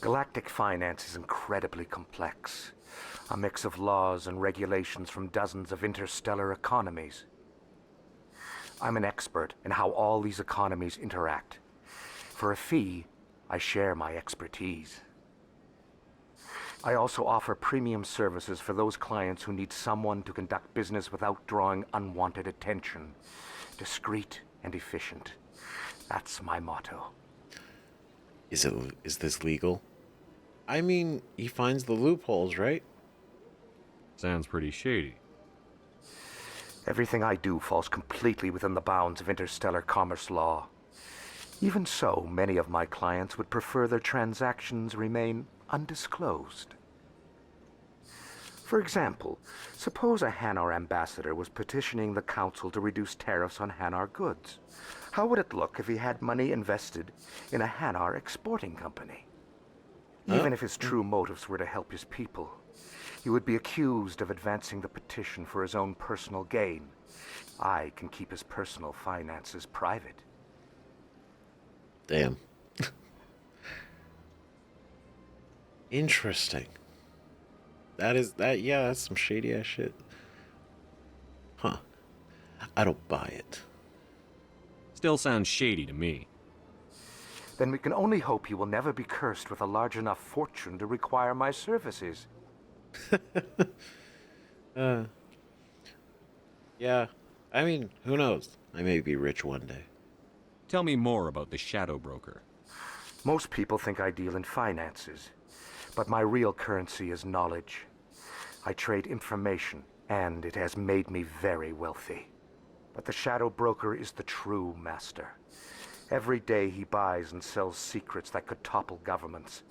Galactic finance is incredibly complex. A mix of laws and regulations from dozens of interstellar economies. I'm an expert in how all these economies interact. For a fee, I share my expertise. I also offer premium services for those clients who need someone to conduct business without drawing unwanted attention. Discreet and efficient. That's my motto. Is this legal? I mean, he finds the loopholes, right? Sounds pretty shady. Everything I do falls completely within the bounds of interstellar commerce law. Even so, many of my clients would prefer their transactions remain undisclosed. For example, suppose a Hanar ambassador was petitioning the Council to reduce tariffs on Hanar goods. How would it look if he had money invested in a Hanar exporting company? Even if his true motives were to help his people, he would be accused of advancing the petition for his own personal gain. I can keep his personal finances private. Damn. Interesting. Yeah, that's some shady ass shit. Huh. I don't buy it. Still sounds shady to me. Then we can only hope you will never be cursed with a large enough fortune to require my services. Yeah. I mean, who knows? I may be rich one day. Tell me more about the Shadow Broker. Most people think I deal in finances, but my real currency is knowledge. I trade information, and it has made me very wealthy. But the Shadow Broker is the true master. Every day he buys and sells secrets that could topple governments,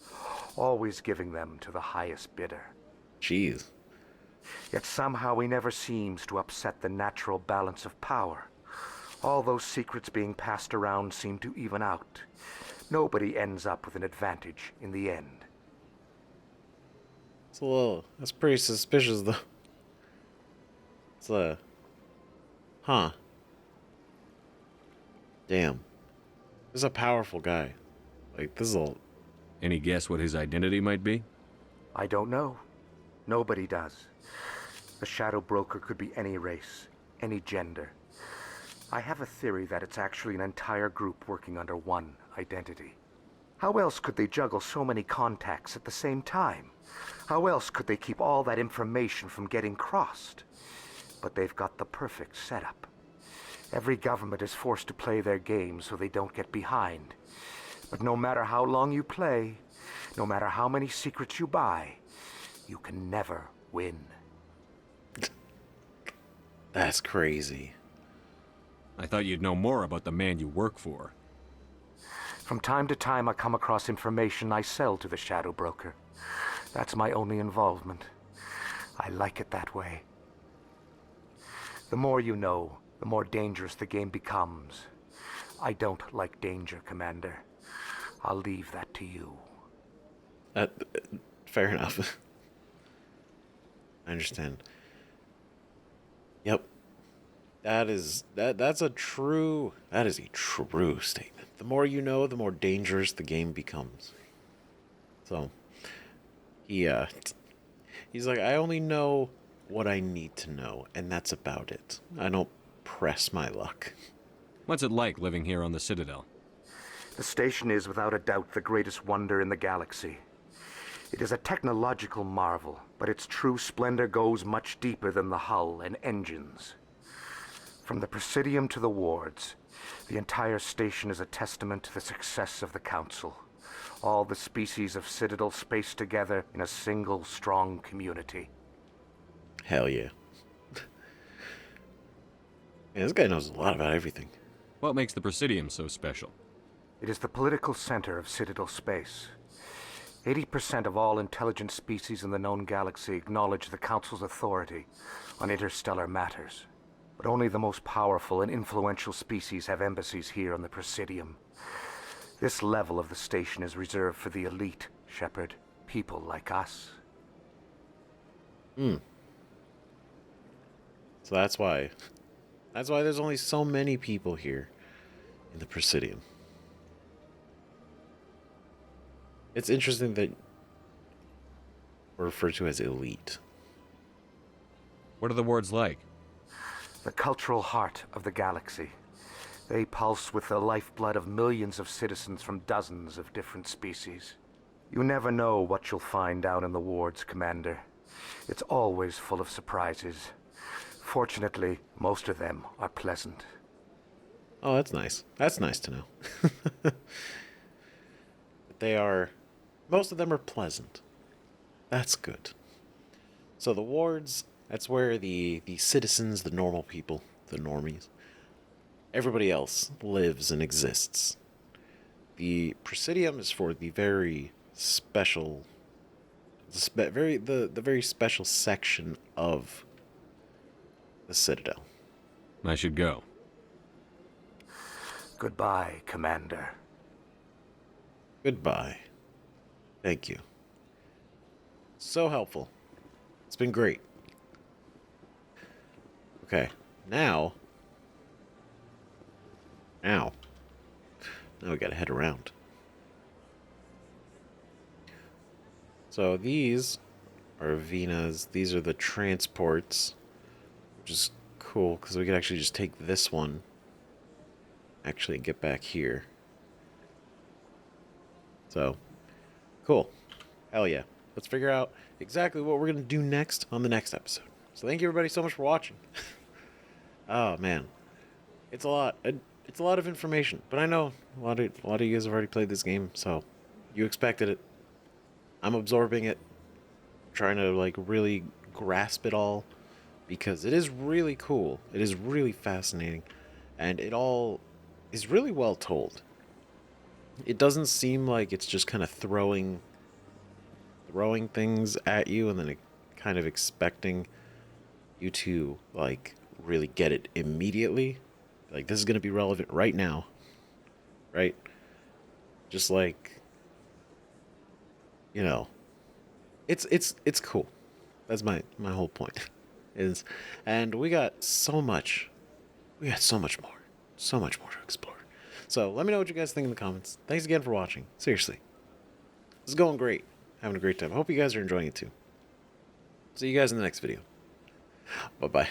always giving them to the highest bidder. Jeez. Yet somehow he never seems to upset the natural balance of power. All those secrets being passed around seem to even out. Nobody ends up with an advantage in the end. That's pretty suspicious, though. Huh. Damn. This is a powerful guy. Like, this is a... Any guess what his identity might be? I don't know. Nobody does. The Shadow Broker could be any race, any gender. I have a theory that it's actually an entire group working under one identity. How else could they juggle so many contacts at the same time? How else could they keep all that information from getting crossed? But they've got the perfect setup. Every government is forced to play their game so they don't get behind. But no matter how long you play, no matter how many secrets you buy, you can never win. That's crazy. I thought you'd know more about the man you work for. From time to time, I come across information I sell to the Shadow Broker. That's my only involvement. I like it that way. The more you know, the more dangerous the game becomes. I don't like danger, Commander. I'll leave that to you. Fair enough. I understand. Yep. That's a true statement. The more you know, the more dangerous the game becomes. So he's like, I only know what I need to know, and that's about it. I don't press my luck. What's it like living here on the Citadel? The station is without a doubt the greatest wonder in the galaxy. It is a technological marvel, but its true splendor goes much deeper than the hull and engines. From the presidium to the wards, the entire station is a testament to the success of the Council. All the species of Citadel spaced together in a single strong community. Hell yeah. Man, this guy knows a lot about everything. What makes the presidium so special? It is the political center of Citadel space. 80% of all intelligent species in the known galaxy acknowledge the Council's authority on interstellar matters. But only the most powerful and influential species have embassies here on the Presidium. This level of the station is reserved for the elite, Shepard. People like us. So that's why. That's why there's only so many people here in the Presidium. It's interesting that we're referred to as elite. What are the wards like? The cultural heart of the galaxy. They pulse with the lifeblood of millions of citizens from dozens of different species. You never know what you'll find down in the wards, Commander. It's always full of surprises. Fortunately, most of them are pleasant. Oh, that's nice. That's nice to know. Most of them are pleasant. That's good. So the wards, that's where the citizens, the normal people, the normies, everybody else lives and exists. The Presidium is for the very special, the very special section of the Citadel. I should go. Goodbye, Commander. Goodbye. Thank you. So helpful. It's been great. Okay, now we gotta head around. So these are Vena's. These are the transports, which is cool because we could actually just take this one. Actually, get back here. So, cool. Hell yeah. Let's figure out exactly what we're gonna do next on the next episode. So thank you everybody so much for watching. Oh man, it's a lot. It's a lot of information, but I know a lot of you guys have already played this game, so you expected it. I'm absorbing it, trying to like really grasp it all, because it is really cool. It is really fascinating, and it all is really well told. It doesn't seem like it's just kind of throwing things at you and then kind of expecting you to like really get it immediately. Like, this is going to be relevant right now, right? Just like, you know, it's cool. That's my whole point. And we got so much more to explore. So let me know what you guys think in the comments. Thanks again for watching. Seriously, this is going great. Having a great time. I hope you guys are enjoying it too. See you guys in the next video. Bye bye.